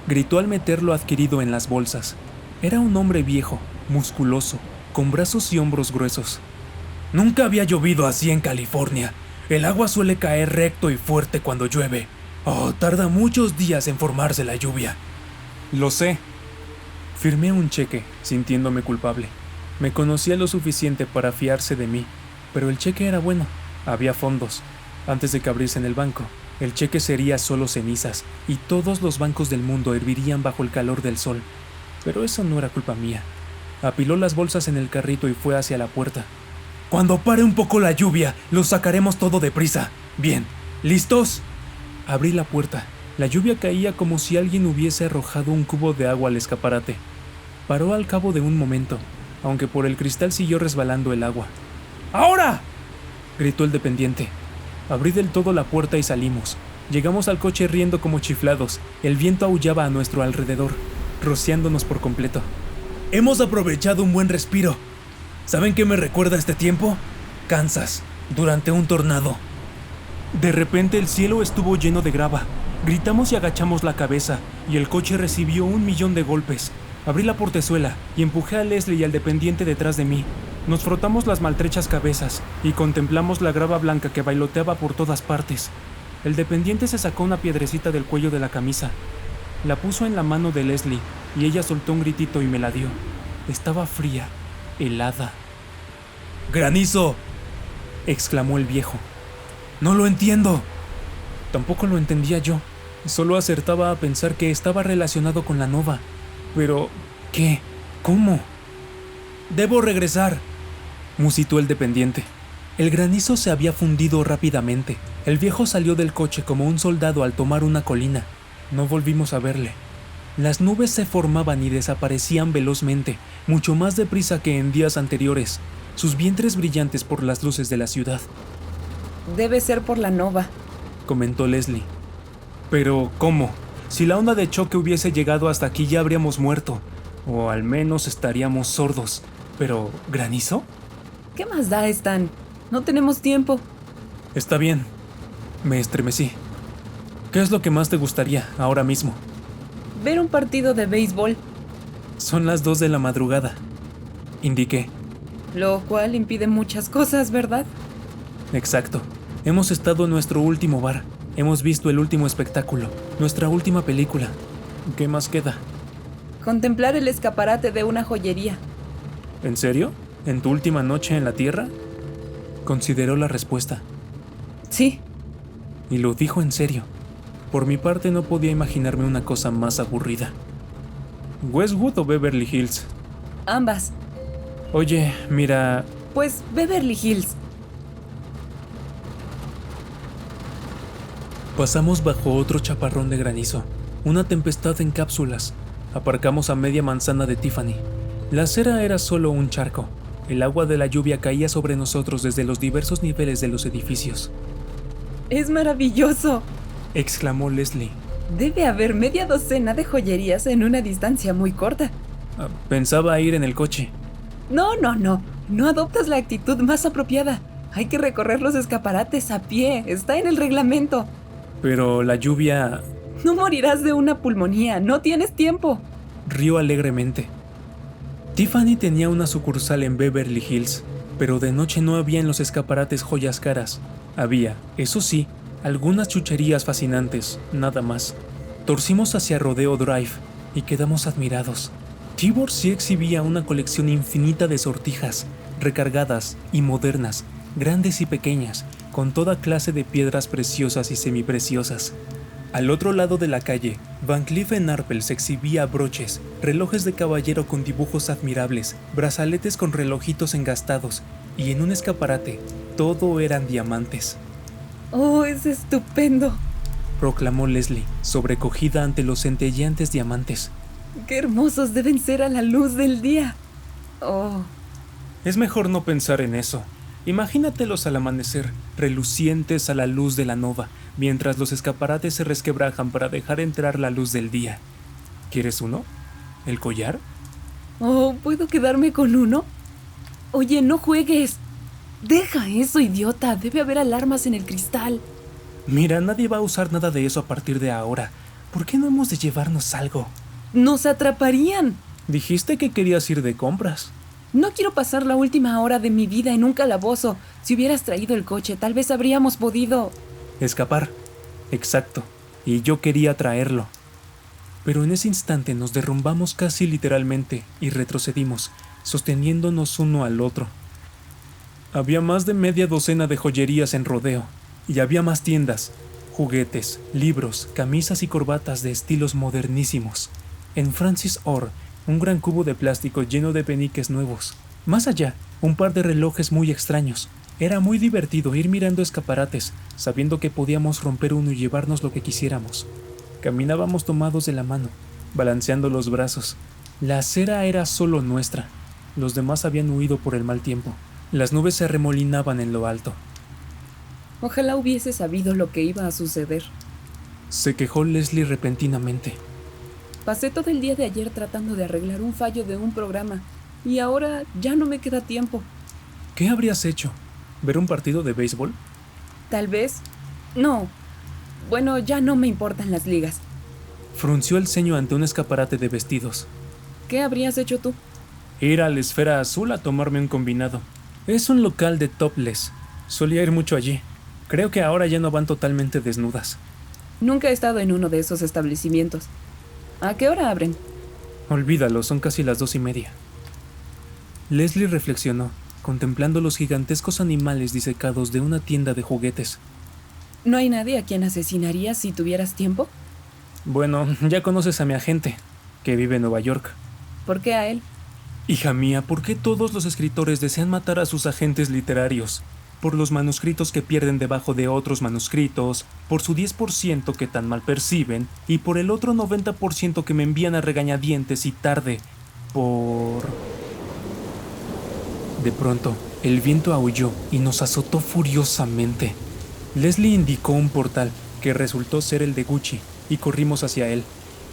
gritó al meter lo adquirido en las bolsas. Era un hombre viejo, musculoso, con brazos y hombros gruesos. «Nunca había llovido así en California. El agua suele caer recto y fuerte cuando llueve. Tarda muchos días en formarse la lluvia». «Lo sé». Firmé un cheque, sintiéndome culpable. Me conocía lo suficiente para fiarse de mí, pero el cheque era bueno. Había fondos. Antes de que abriesen el banco, el cheque sería solo cenizas, y todos los bancos del mundo hervirían bajo el calor del sol. Pero eso no era culpa mía. Apiló las bolsas en el carrito y fue hacia la puerta. «Cuando pare un poco la lluvia, lo sacaremos todo deprisa. Bien, ¿listos?». Abrí la puerta. La lluvia caía como si alguien hubiese arrojado un cubo de agua al escaparate. Paró al cabo de un momento, aunque por el cristal siguió resbalando el agua. «¡Ahora!», gritó el dependiente. Abrí del todo la puerta y salimos. Llegamos al coche riendo como chiflados. El viento aullaba a nuestro alrededor, rociándonos por completo. «Hemos aprovechado un buen respiro. ¿Saben qué me recuerda este tiempo? Kansas, durante un tornado». De repente el cielo estuvo lleno de grava. Gritamos y agachamos la cabeza, y el coche recibió 1.000.000 de golpes. Abrí la portezuela y empujé a Leslie y al dependiente detrás de mí. Nos frotamos las maltrechas cabezas y contemplamos la grava blanca que bailoteaba por todas partes. El dependiente se sacó una piedrecita del cuello de la camisa. La puso en la mano de Leslie y ella soltó un gritito y me la dio. Estaba fría, helada. «¡Granizo!», exclamó el viejo. «No lo entiendo». Tampoco lo entendía yo. Solo acertaba a pensar que estaba relacionado con la nova. Pero, ¿qué? ¿Cómo? «Debo regresar», musitó el dependiente. El granizo se había fundido rápidamente. El viejo salió del coche como un soldado al tomar una colina. No volvimos a verle. Las nubes se formaban y desaparecían velozmente, mucho más deprisa que en días anteriores, sus vientres brillantes por las luces de la ciudad. Debe ser por la nova, comentó Leslie. Pero, ¿cómo? Si la onda de choque hubiese llegado hasta aquí ya habríamos muerto, o al menos estaríamos sordos. Pero, ¿granizo? ¿Qué más da, Stan? No tenemos tiempo. Está bien. Me estremecí. ¿Qué es lo que más te gustaría ahora mismo? Ver un partido de béisbol. Son las 2 de la madrugada, indiqué. Lo cual impide muchas cosas, ¿verdad? Exacto. Hemos estado en nuestro último bar. Hemos visto el último espectáculo, nuestra última película. ¿Qué más queda? Contemplar el escaparate de una joyería. ¿En serio? ¿En tu última noche en la Tierra? Consideró la respuesta. Sí. Y lo dijo en serio. Por mi parte no podía imaginarme una cosa más aburrida. ¿Westwood o Beverly Hills? Ambas. Oye, mira... Pues Beverly Hills. Pasamos bajo otro chaparrón de granizo, una tempestad en cápsulas. Aparcamos a media manzana de Tiffany. La acera era solo un charco. El agua de la lluvia caía sobre nosotros desde los diversos niveles de los edificios. ¡Es maravilloso!, exclamó Leslie. Debe haber media docena de joyerías en una distancia muy corta. Pensaba ir en el coche. No. No adoptas la actitud más apropiada. Hay que recorrer los escaparates a pie. Está en el reglamento. Pero la lluvia... No morirás de una pulmonía. No tienes tiempo. Rió alegremente. Tiffany tenía una sucursal en Beverly Hills, pero de noche no había en los escaparates joyas caras. Había, eso sí, algunas chucherías fascinantes, nada más. Torcimos hacia Rodeo Drive y quedamos admirados. Tibor sí exhibía una colección infinita de sortijas, recargadas y modernas, grandes y pequeñas, con toda clase de piedras preciosas y semipreciosas. Al otro lado de la calle, Van Cleef & Arpels exhibía broches, relojes de caballero con dibujos admirables, brazaletes con relojitos engastados, y en un escaparate, todo eran diamantes. ¡Oh, es estupendo!, proclamó Leslie, sobrecogida ante los centelleantes diamantes. ¡Qué hermosos deben ser a la luz del día! ¡Oh! Es mejor no pensar en eso. Imagínatelos al amanecer, relucientes a la luz de la nova, mientras los escaparates se resquebrajan para dejar entrar la luz del día. ¿Quieres uno? ¿El collar? Oh, ¿puedo quedarme con uno? Oye, no juegues. Deja eso, idiota. Debe haber alarmas en el cristal. Mira, nadie va a usar nada de eso a partir de ahora. ¿Por qué no hemos de llevarnos algo? ¡Nos atraparían! Dijiste que querías ir de compras. No quiero pasar la última hora de mi vida en un calabozo. Si hubieras traído el coche, tal vez habríamos podido... escapar. Exacto. Y yo quería traerlo. Pero en ese instante nos derrumbamos casi literalmente y retrocedimos, sosteniéndonos uno al otro. Había más de media docena de joyerías en Rodeo, y había más tiendas, juguetes, libros, camisas y corbatas de estilos modernísimos. En Francis Orr, un gran cubo de plástico lleno de peniques nuevos. Más allá, un par de relojes muy extraños. Era muy divertido ir mirando escaparates, sabiendo que podíamos romper uno y llevarnos lo que quisiéramos. Caminábamos tomados de la mano, balanceando los brazos. La acera era solo nuestra. Los demás habían huido por el mal tiempo. Las nubes se arremolinaban en lo alto. Ojalá hubiese sabido lo que iba a suceder. Se quejó Leslie repentinamente. Pasé todo el día de ayer tratando de arreglar un fallo de un programa, y ahora ya no me queda tiempo. ¿Qué habrías hecho? ¿Ver un partido de béisbol? Tal vez. No. Bueno, ya no me importan las ligas. Frunció el ceño ante un escaparate de vestidos. ¿Qué habrías hecho tú? Ir a la Esfera Azul a tomarme un combinado. Es un local de topless. Solía ir mucho allí. Creo que ahora ya no van totalmente desnudas. Nunca he estado en uno de esos establecimientos. ¿A qué hora abren? Olvídalo, son casi las 2:30. Leslie reflexionó, contemplando los gigantescos animales disecados de una tienda de juguetes. ¿No hay nadie a quien asesinarías si tuvieras tiempo? Bueno, ya conoces a mi agente, que vive en Nueva York. ¿Por qué a él? Hija mía, ¿por qué todos los escritores desean matar a sus agentes literarios? por los manuscritos que pierden debajo de otros manuscritos, por su 10% que tan mal perciben y por el otro 90% que me envían a regañadientes y tarde, por... De pronto, el viento aulló y nos azotó furiosamente. Leslie indicó un portal que resultó ser el de Gucci y corrimos hacia él.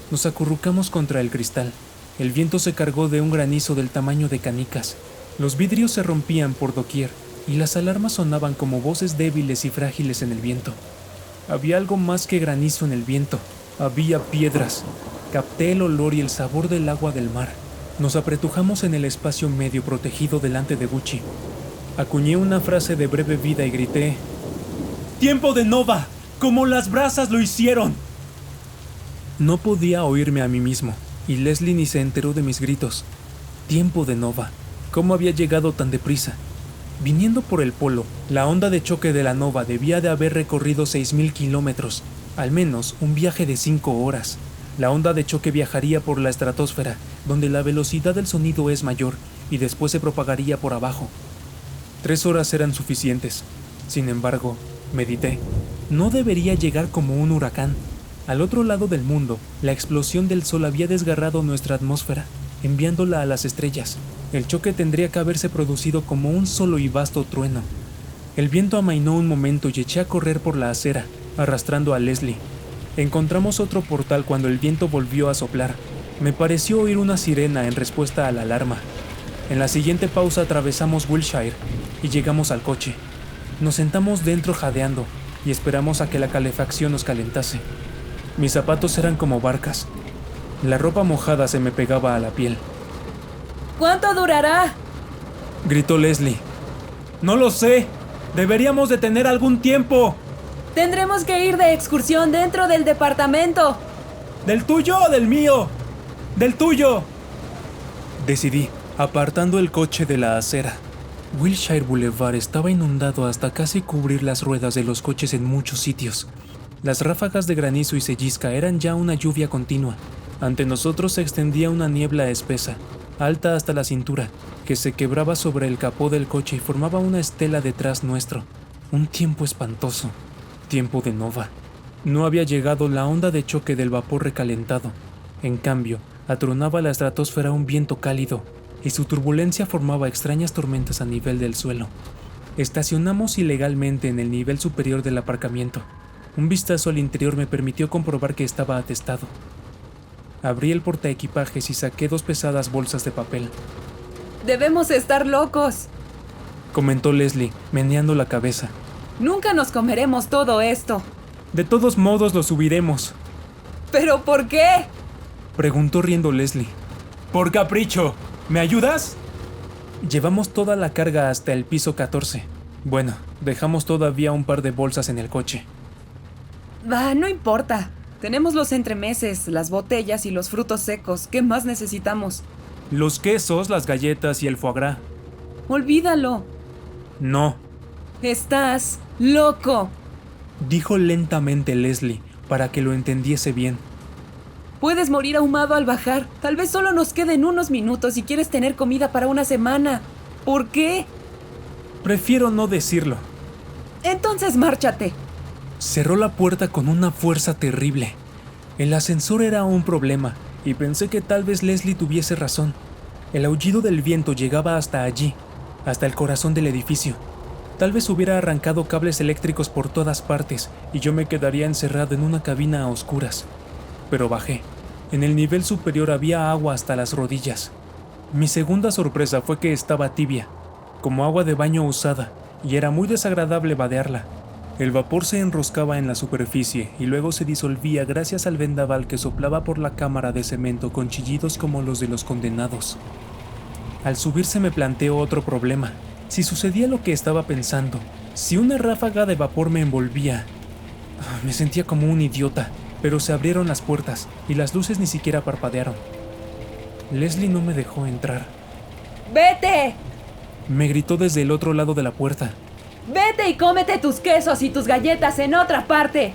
Nos acurrucamos contra el cristal. El viento se cargó de un granizo del tamaño de canicas. Los vidrios se rompían por doquier y las alarmas sonaban como voces débiles y frágiles en el viento. Había algo más que granizo en el viento. Había piedras. Capté el olor y el sabor del agua del mar. Nos apretujamos en el espacio medio protegido delante de Gucci. Acuñé una frase de breve vida y grité: ¡Tiempo de nova! ¡Como las brasas lo hicieron! No podía oírme a mí mismo, y Leslie ni se enteró de mis gritos. Tiempo de nova. ¿Cómo había llegado tan deprisa? Viniendo por el polo, la onda de choque de la nova debía de haber recorrido 6.000 kilómetros, al menos un viaje de 5 horas. La onda de choque viajaría por la estratosfera, donde la velocidad del sonido es mayor, y después se propagaría por abajo. 3 horas eran suficientes. Sin embargo, medité. No debería llegar como un huracán. Al otro lado del mundo, la explosión del sol había desgarrado nuestra atmósfera, enviándola a las estrellas. El choque tendría que haberse producido como un solo y vasto trueno. El viento amainó un momento y eché a correr por la acera, arrastrando a Leslie. Encontramos otro portal cuando el viento volvió a soplar. Me pareció oír una sirena en respuesta a la alarma. En la siguiente pausa atravesamos Wilshire y llegamos al coche. Nos sentamos dentro jadeando y esperamos a que la calefacción nos calentase. Mis zapatos eran como barcas. La ropa mojada se me pegaba a la piel. ¿Cuánto durará?, gritó Leslie. No lo sé. Deberíamos de tener algún tiempo. Tendremos que ir de excursión dentro del departamento. ¿Del tuyo o del mío? ¡Del tuyo! Decidí, apartando el coche de la acera. Wilshire Boulevard estaba inundado hasta casi cubrir las ruedas de los coches en muchos sitios. Las ráfagas de granizo y sellisca eran ya una lluvia continua. Ante nosotros se extendía una niebla espesa, alta hasta la cintura, que se quebraba sobre el capó del coche y formaba una estela detrás nuestro. Un tiempo espantoso. Tiempo de nova. No había llegado la onda de choque del vapor recalentado. En cambio, atronaba la estratosfera un viento cálido, y su turbulencia formaba extrañas tormentas a nivel del suelo. Estacionamos ilegalmente en el nivel superior del aparcamiento. Un vistazo al interior me permitió comprobar que estaba atestado. Abrí el portaequipajes y saqué 2 pesadas bolsas de papel. Debemos estar locos, comentó Leslie, meneando la cabeza. Nunca nos comeremos todo esto. De todos modos lo subiremos. ¿Pero por qué?, preguntó riendo Leslie. Por capricho. ¿Me ayudas? Llevamos toda la carga hasta el piso 14. Bueno, dejamos todavía un par de bolsas en el coche. No importa. Tenemos los entremeses, las botellas y los frutos secos. ¿Qué más necesitamos? Los quesos, las galletas y el foie gras. Olvídalo. No. Estás loco, dijo lentamente Leslie, para que lo entendiese bien. Puedes morir ahumado al bajar. Tal vez solo nos queden unos minutos y quieres tener comida para una semana. ¿Por qué? Prefiero no decirlo. Entonces márchate. Cerró la puerta con una fuerza terrible. El ascensor era un problema, y pensé que tal vez Leslie tuviese razón. El aullido del viento llegaba hasta allí, hasta el corazón del edificio. Tal vez hubiera arrancado cables eléctricos por todas partes, y yo me quedaría encerrado en una cabina a oscuras. Pero bajé. En el nivel superior había agua hasta las rodillas. Mi segunda sorpresa fue que estaba tibia, como agua de baño usada, y era muy desagradable vadearla. El vapor se enroscaba en la superficie y luego se disolvía gracias al vendaval que soplaba por la cámara de cemento con chillidos como los de los condenados. Al subirse me planteó otro problema. Si sucedía lo que estaba pensando, si una ráfaga de vapor me envolvía, me sentía como un idiota, pero se abrieron las puertas y las luces ni siquiera parpadearon. Leslie no me dejó entrar. ¡Vete!, me gritó desde el otro lado de la puerta. ¡Vete y cómete tus quesos y tus galletas en otra parte!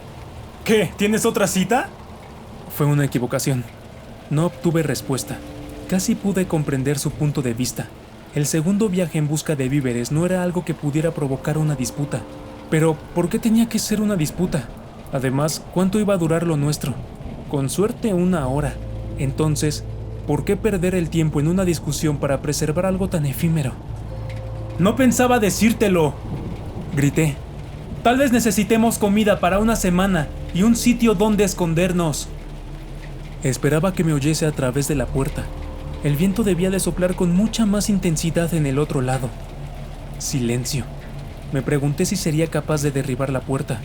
¿Qué? ¿Tienes otra cita? Fue una equivocación. No obtuve respuesta. Casi pude comprender su punto de vista. El segundo viaje en busca de víveres no era algo que pudiera provocar una disputa. Pero, ¿por qué tenía que ser una disputa? Además, ¿cuánto iba a durar lo nuestro? Con suerte 1 hora. Entonces, ¿por qué perder el tiempo en una discusión para preservar algo tan efímero? «No pensaba decírtelo», grité. «Tal vez necesitemos comida para una semana y un sitio donde escondernos». Esperaba que me oyese a través de la puerta. El viento debía de soplar con mucha más intensidad en el otro lado. Silencio. Me pregunté si sería capaz de derribar la puerta,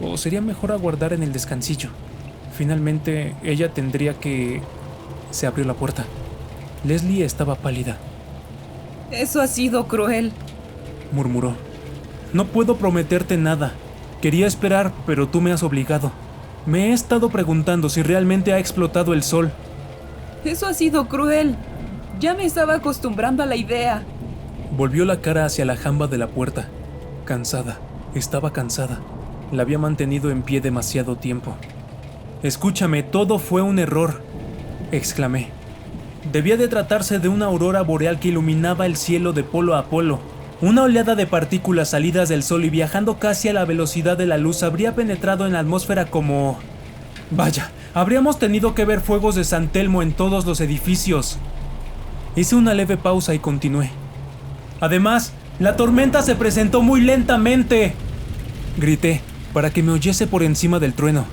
o sería mejor aguardar en el descansillo. Finalmente, ella tendría que... Se abrió la puerta. Leslie estaba pálida. «Eso ha sido cruel», murmuró. «No puedo prometerte nada. Quería esperar, pero tú me has obligado. Me he estado preguntando si realmente ha explotado el sol». «Eso ha sido cruel. Ya me estaba acostumbrando a la idea». Volvió la cara hacia la jamba de la puerta. Cansada. Estaba cansada. La había mantenido en pie demasiado tiempo. «Escúchame, todo fue un error», exclamé. Debía de tratarse de una aurora boreal que iluminaba el cielo de polo a polo. Una oleada de partículas salidas del sol y viajando casi a la velocidad de la luz habría penetrado en la atmósfera como... Vaya, habríamos tenido que ver fuegos de San Telmo en todos los edificios. Hice una leve pausa y continué. «Además, la tormenta se presentó muy lentamente», grité, para que me oyese por encima del trueno.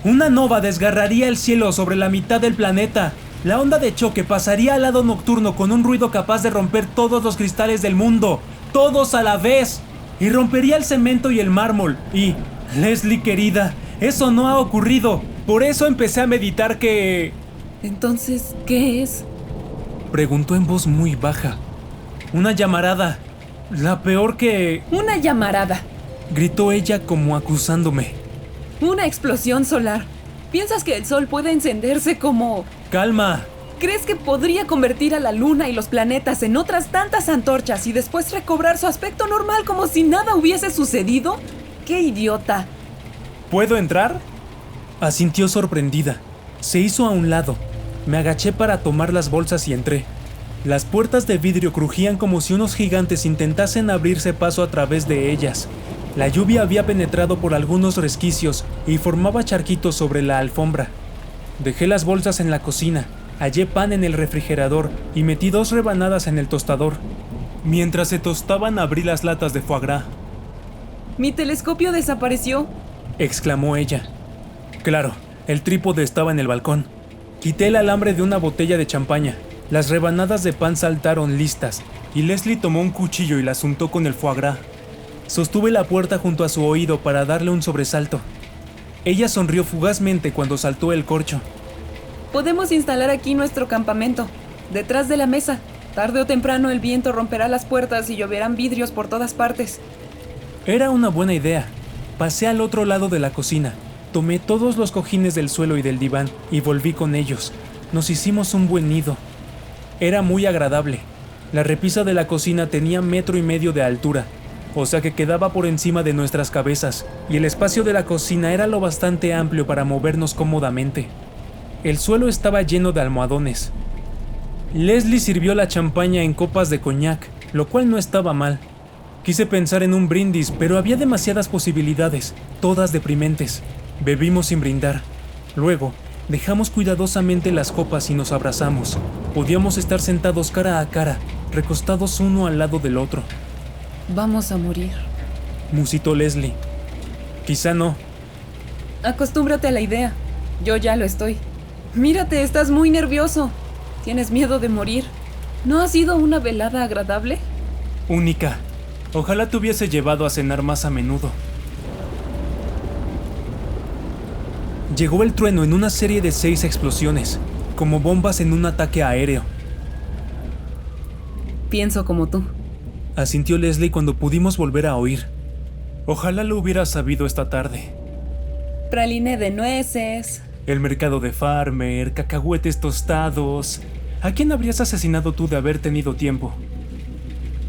«Una nova desgarraría el cielo sobre la mitad del planeta. La onda de choque pasaría al lado nocturno con un ruido capaz de romper todos los cristales del mundo, todos a la vez, y rompería el cemento y el mármol. Y, Leslie querida, eso no ha ocurrido. Por eso empecé a meditar que...» «Entonces, ¿qué es?», preguntó en voz muy baja. «Una llamarada. La peor que...» «Una llamarada», gritó ella como acusándome. «Una explosión solar. ¿Piensas que el sol puede encenderse como...?» «Calma». ¿Crees que podría convertir a la luna y los planetas en otras tantas antorchas y después recobrar su aspecto normal como si nada hubiese sucedido? ¡Qué idiota! ¿Puedo entrar?», asintió sorprendida. Se hizo a un lado. Me agaché para tomar las bolsas y entré. Las puertas de vidrio crujían como si unos gigantes intentasen abrirse paso a través de ellas. La lluvia había penetrado por algunos resquicios y formaba charquitos sobre la alfombra. Dejé las bolsas en la cocina, hallé pan en el refrigerador y metí 2 rebanadas en el tostador. Mientras se tostaban abrí las latas de foie gras. «Mi telescopio desapareció», exclamó ella. Claro, el trípode estaba en el balcón. Quité el alambre de una botella de champaña. Las rebanadas de pan saltaron listas y Leslie tomó un cuchillo y las untó con el foie gras. Sostuve la puerta junto a su oído para darle un sobresalto. Ella sonrió fugazmente cuando saltó el corcho. «Podemos instalar aquí nuestro campamento, detrás de la mesa. Tarde o temprano el viento romperá las puertas y lloverán vidrios por todas partes». Era una buena idea. Pasé al otro lado de la cocina. Tomé todos los cojines del suelo y del diván y volví con ellos. Nos hicimos un buen nido. Era muy agradable. La repisa de la cocina tenía 1,5 metros de altura, o sea que quedaba por encima de nuestras cabezas, y el espacio de la cocina era lo bastante amplio para movernos cómodamente. El suelo estaba lleno de almohadones. Leslie sirvió la champaña en copas de coñac, lo cual no estaba mal. Quise pensar en un brindis, pero había demasiadas posibilidades, todas deprimentes. Bebimos sin brindar. Luego, dejamos cuidadosamente las copas y nos abrazamos. Podíamos estar sentados cara a cara, recostados uno al lado del otro. «Vamos a morir», musitó Leslie. «Quizá no». «Acostúmbrate a la idea. Yo ya lo estoy. Mírate, estás muy nervioso. ¿Tienes miedo de morir? ¿No ha sido una velada agradable?» «Única. Ojalá te hubiese llevado a cenar más a menudo». Llegó el trueno en una serie de 6 explosiones, como bombas en un ataque aéreo. «Pienso como tú», asintió Leslie cuando pudimos volver a oír. «Ojalá lo hubiera sabido esta tarde». «Praline de nueces». «El mercado de Farmer, cacahuetes tostados». ¿A quién habrías asesinado tú de haber tenido tiempo?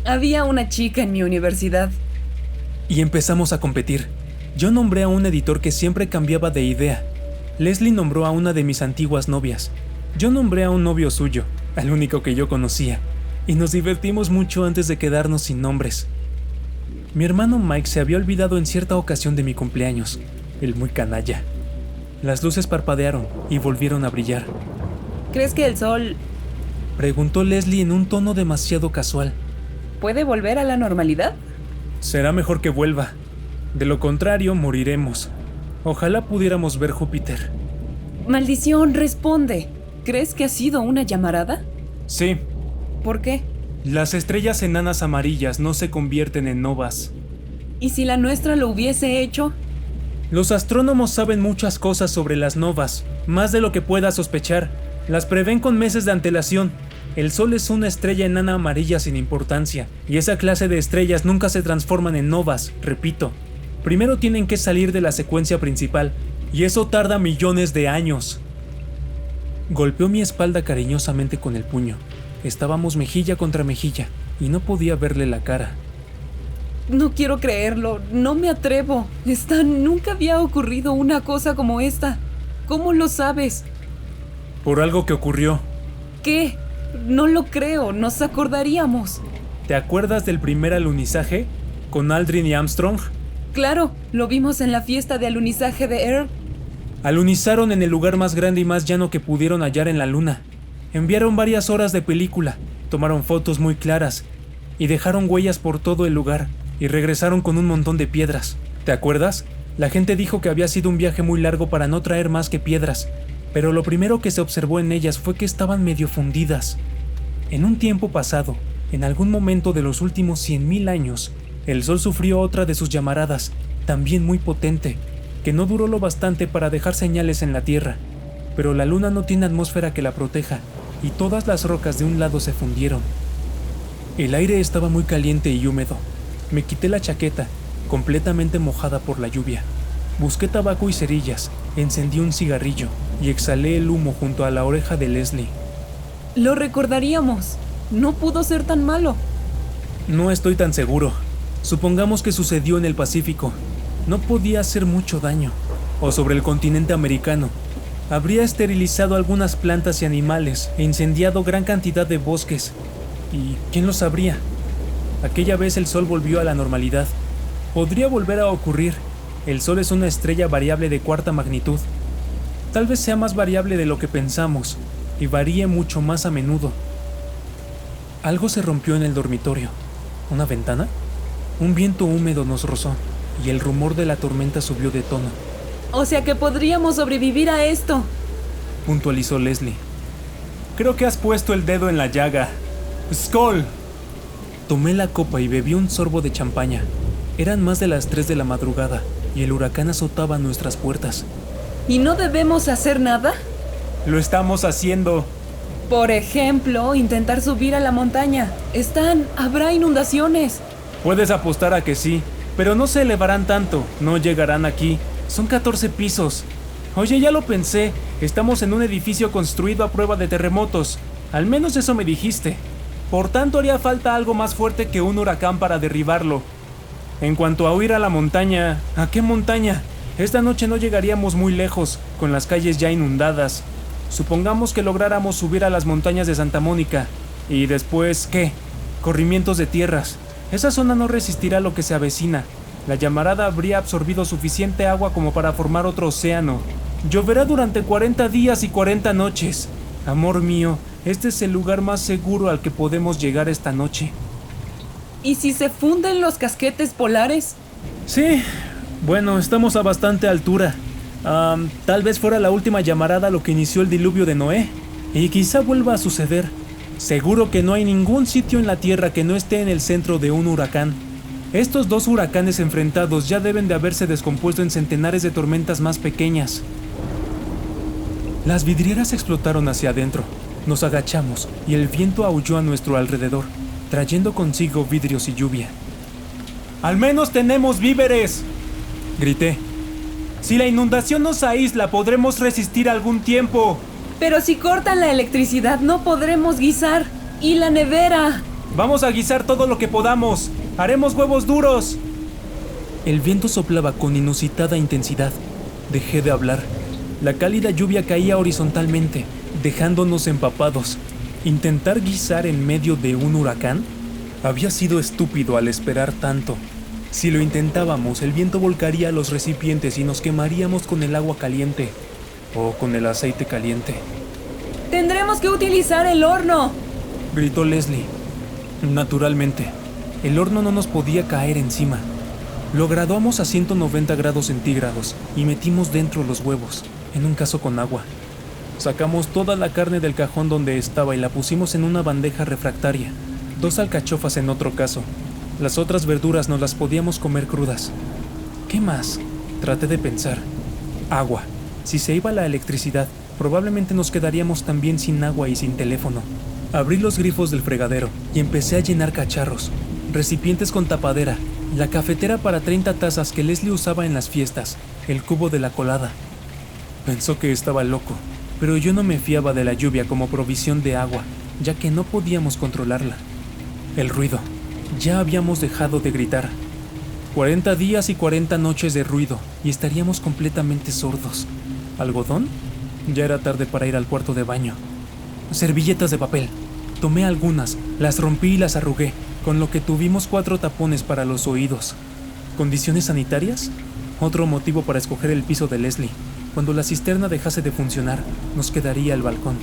«Había una chica en mi universidad». Y empezamos a competir. Yo nombré a un editor que siempre cambiaba de idea. Leslie nombró a una de mis antiguas novias. Yo nombré a un novio suyo, al único que yo conocía. y nos divertimos mucho antes de quedarnos sin nombres. Mi hermano Mike se había olvidado en cierta ocasión de mi cumpleaños, el muy canalla. Las luces parpadearon y volvieron a brillar. ¿Crees que el sol Preguntó Leslie en un tono demasiado casual. puede volver a la normalidad? Será mejor que vuelva. De lo contrario, moriremos. Ojalá pudiéramos ver Júpiter. Maldición, responde. ¿Crees que ha sido una llamarada? Sí, ¿Por qué? las estrellas enanas amarillas no se convierten en novas. ¿Y si la nuestra lo hubiese hecho? Los astrónomos saben muchas cosas sobre las novas, más de lo que pueda sospechar. Las prevén con meses de antelación. El Sol es una estrella enana amarilla sin importancia, y esa clase de estrellas nunca se transforman en novas, repito. Primero tienen que salir de la secuencia principal, y eso tarda millones de años. Golpeó mi espalda cariñosamente con el puño. Estábamos mejilla contra mejilla, y no podía verle la cara. No quiero creerlo, no me atrevo. Stan, nunca había ocurrido una cosa como esta. ¿Cómo lo sabes? Por algo que ocurrió. ¿Qué? No lo creo, nos acordaríamos. ¿Te acuerdas del primer alunizaje? ¿Con Aldrin y Armstrong? Claro, lo vimos en la fiesta de alunizaje de Earl. Alunizaron en el lugar más grande y más llano que pudieron hallar en la luna. Enviaron varias horas de película, tomaron fotos muy claras y dejaron huellas por todo el lugar y regresaron con un montón de piedras. ¿Te acuerdas? La gente dijo que había sido un viaje muy largo para no traer más que piedras, pero lo primero que se observó en ellas fue que estaban medio fundidas. En un tiempo pasado, en algún momento de los últimos 100,000 años, el Sol sufrió otra de sus llamaradas, también muy potente, que no duró lo bastante para dejar señales en la Tierra, pero la Luna no tiene atmósfera que la proteja, y todas las rocas de un lado se fundieron. El aire estaba muy caliente y húmedo. Me quité la chaqueta, completamente mojada por la lluvia. Busqué tabaco y cerillas, encendí un cigarrillo y exhalé el humo junto a la oreja de Leslie. Lo recordaríamos. No pudo ser tan malo. No estoy tan seguro. Supongamos que sucedió en el Pacífico. No podía hacer mucho daño. O sobre el continente americano. Habría esterilizado algunas plantas y animales e incendiado gran cantidad de bosques. ¿Y quién lo sabría? Aquella vez el Sol volvió a la normalidad. Podría volver a ocurrir. El Sol es una estrella variable de cuarta magnitud. Tal vez sea más variable de lo que pensamos, y varíe mucho más a menudo. Algo se rompió en el dormitorio. ¿Una ventana? Un viento húmedo nos rozó, y el rumor de la tormenta subió de tono. O sea que podríamos sobrevivir a esto. Puntualizó Leslie. Creo que has puesto el dedo en la llaga. ¡Skol! Tomé la copa y bebí un sorbo de champaña. Eran más de las 3 de la madrugada, y el huracán azotaba nuestras puertas. ¿Y no debemos hacer nada? Lo estamos haciendo. Por ejemplo, intentar subir a la montaña. Habrá inundaciones. Puedes apostar a que sí, pero no se elevarán tanto, no llegarán aquí. Son 14 pisos. Oye, ya lo pensé, estamos en un edificio construido a prueba de terremotos. Al menos eso me dijiste. Por tanto, haría falta algo más fuerte que un huracán para derribarlo. En cuanto a huir a la montaña, ¿a qué montaña? Esta noche no llegaríamos muy lejos, con las calles ya inundadas. Supongamos que lográramos subir a las montañas de Santa Mónica. ¿Y después qué? Corrimientos de tierras. Esa zona no resistirá lo que se avecina. La llamarada habría absorbido suficiente agua como para formar otro océano. Lloverá durante 40 días y 40 noches. Amor mío, este es el lugar más seguro al que podemos llegar esta noche. ¿Y si se funden los casquetes polares? Sí, bueno, estamos a bastante altura. Tal vez fuera la última llamarada lo que inició el diluvio de Noé. Y quizá vuelva a suceder. Seguro que no hay ningún sitio en la Tierra que no esté en el centro de un huracán. Estos 2 huracanes enfrentados ya deben de haberse descompuesto en centenares de tormentas más pequeñas. Las vidrieras explotaron hacia adentro. Nos agachamos y el viento aulló a nuestro alrededor, trayendo consigo vidrios y lluvia. ¡Al menos tenemos víveres!, grité. Si la inundación nos aísla, podremos resistir algún tiempo. Pero si cortan la electricidad, no podremos guisar. ¡Y la nevera! Vamos a guisar todo lo que podamos. ¡Haremos huevos duros! El viento soplaba con inusitada intensidad. Dejé de hablar. La cálida lluvia caía horizontalmente, dejándonos empapados. ¿Intentar guisar en medio de un huracán? Había sido estúpido al esperar tanto. Si lo intentábamos, el viento volcaría los recipientes y nos quemaríamos con el agua caliente o con el aceite caliente. ¡Tendremos que utilizar el horno!, gritó Leslie. Naturalmente, el horno no nos podía caer encima. Lo graduamos a 190 grados centígrados y metimos dentro los huevos, en un caso con agua. Sacamos toda la carne del cajón donde estaba y la pusimos en una bandeja refractaria. 2 alcachofas en otro caso. Las otras verduras nos las podíamos comer crudas. ¿Qué más? Traté de pensar. Agua. Si se iba la electricidad, probablemente nos quedaríamos también sin agua y sin teléfono. Abrí los grifos del fregadero y empecé a llenar cacharros, recipientes con tapadera, la cafetera para 30 tazas que Leslie usaba en las fiestas, el cubo de la colada. Pensó que estaba loco, pero yo no me fiaba de la lluvia como provisión de agua, ya que no podíamos controlarla. El ruido. Ya habíamos dejado de gritar. 40 días y 40 noches de ruido y estaríamos completamente sordos. ¿Algodón? Ya era tarde para ir al cuarto de baño. Servilletas de papel. Tomé algunas, las rompí y las arrugué, con lo que tuvimos 4 tapones para los oídos. ¿Condiciones sanitarias? Otro motivo para escoger el piso de Leslie. Cuando la cisterna dejase de funcionar, nos quedaría el balcón.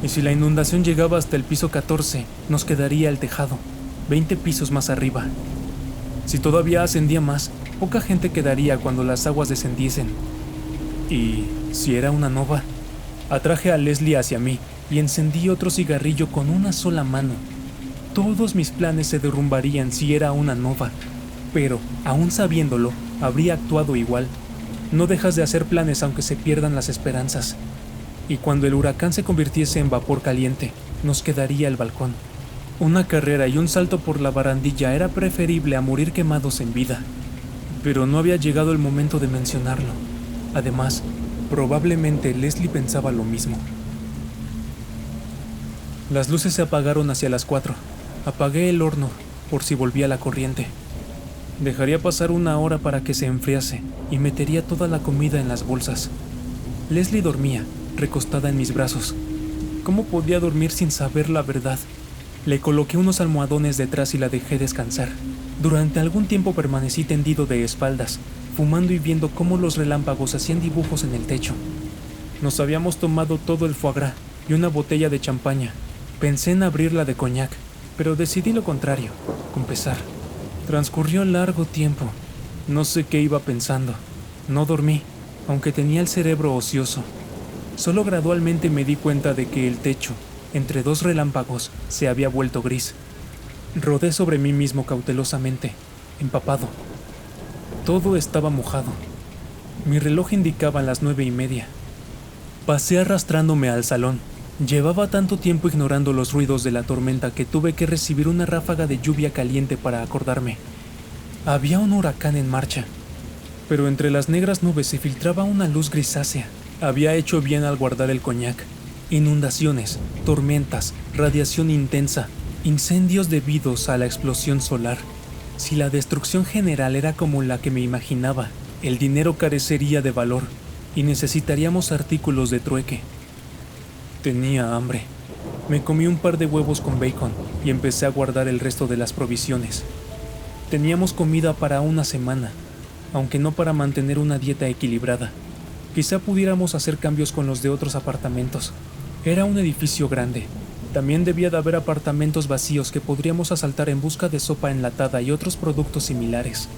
Y si la inundación llegaba hasta el piso 14, nos quedaría el tejado, 20 pisos más arriba. Si todavía ascendía más, poca gente quedaría cuando las aguas descendiesen. Y si era una nova, atraje a Leslie hacia mí y encendí otro cigarrillo con una sola mano. Todos mis planes se derrumbarían si era una nova, pero, aún sabiéndolo, habría actuado igual. No dejas de hacer planes aunque se pierdan las esperanzas. Y cuando el huracán se convirtiese en vapor caliente, nos quedaría el balcón. Una carrera y un salto por la barandilla era preferible a morir quemados en vida. Pero no había llegado el momento de mencionarlo. Además, probablemente Leslie pensaba lo mismo. Las luces se apagaron hacia las 4. Apagué el horno, por si volvía la corriente. Dejaría pasar 1 hora para que se enfriase y metería toda la comida en las bolsas. Leslie dormía, recostada en mis brazos. ¿Cómo podía dormir sin saber la verdad? Le coloqué unos almohadones detrás y la dejé descansar. Durante algún tiempo permanecí tendido de espaldas, fumando y viendo cómo los relámpagos hacían dibujos en el techo. Nos habíamos tomado todo el foie gras y una botella de champaña. Pensé en abrirla de coñac, pero decidí lo contrario, con pesar. Transcurrió largo tiempo. No sé qué iba pensando. No dormí, aunque tenía el cerebro ocioso. Solo gradualmente me di cuenta de que el techo, entre 2 relámpagos, se había vuelto gris. Rodé sobre mí mismo cautelosamente, empapado. Todo estaba mojado. Mi reloj indicaba las 9:30. Pasé arrastrándome al salón. Llevaba tanto tiempo ignorando los ruidos de la tormenta que tuve que recibir una ráfaga de lluvia caliente para acordarme. Había un huracán en marcha, pero entre las negras nubes se filtraba una luz grisácea. Había hecho bien al guardar el coñac. Inundaciones, tormentas, radiación intensa, incendios debidos a la explosión solar. Si la destrucción general era como la que me imaginaba, el dinero carecería de valor y necesitaríamos artículos de trueque. Tenía hambre. Me comí un par de huevos con bacon y empecé a guardar el resto de las provisiones. Teníamos comida para 1 semana, aunque no para mantener una dieta equilibrada. Quizá pudiéramos hacer cambios con los de otros apartamentos. Era un edificio grande. También debía de haber apartamentos vacíos que podríamos asaltar en busca de sopa enlatada y otros productos similares.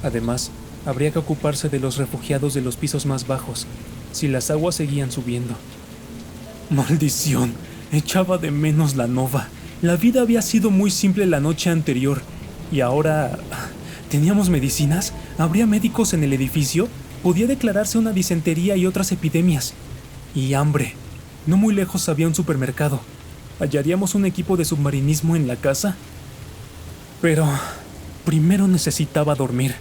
Además, habría que ocuparse de los refugiados de los pisos más bajos, si las aguas seguían subiendo. ¡Maldición! Echaba de menos la nova. La vida había sido muy simple la noche anterior. Y ahora... ¿teníamos medicinas? ¿Habría médicos en el edificio? Podía declararse una disentería y otras epidemias. Y hambre. No muy lejos había un supermercado. ¿Hallaríamos un equipo de submarinismo en la casa? Pero... primero necesitaba dormir.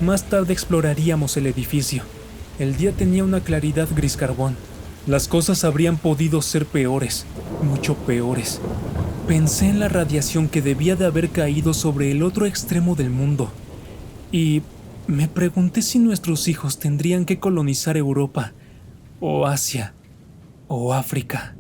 Más tarde exploraríamos el edificio. El día tenía una claridad gris carbón. Las cosas habrían podido ser peores, mucho peores. Pensé en la radiación que debía de haber caído sobre el otro extremo del mundo. Y me pregunté si nuestros hijos tendrían que colonizar Europa, o Asia, o África.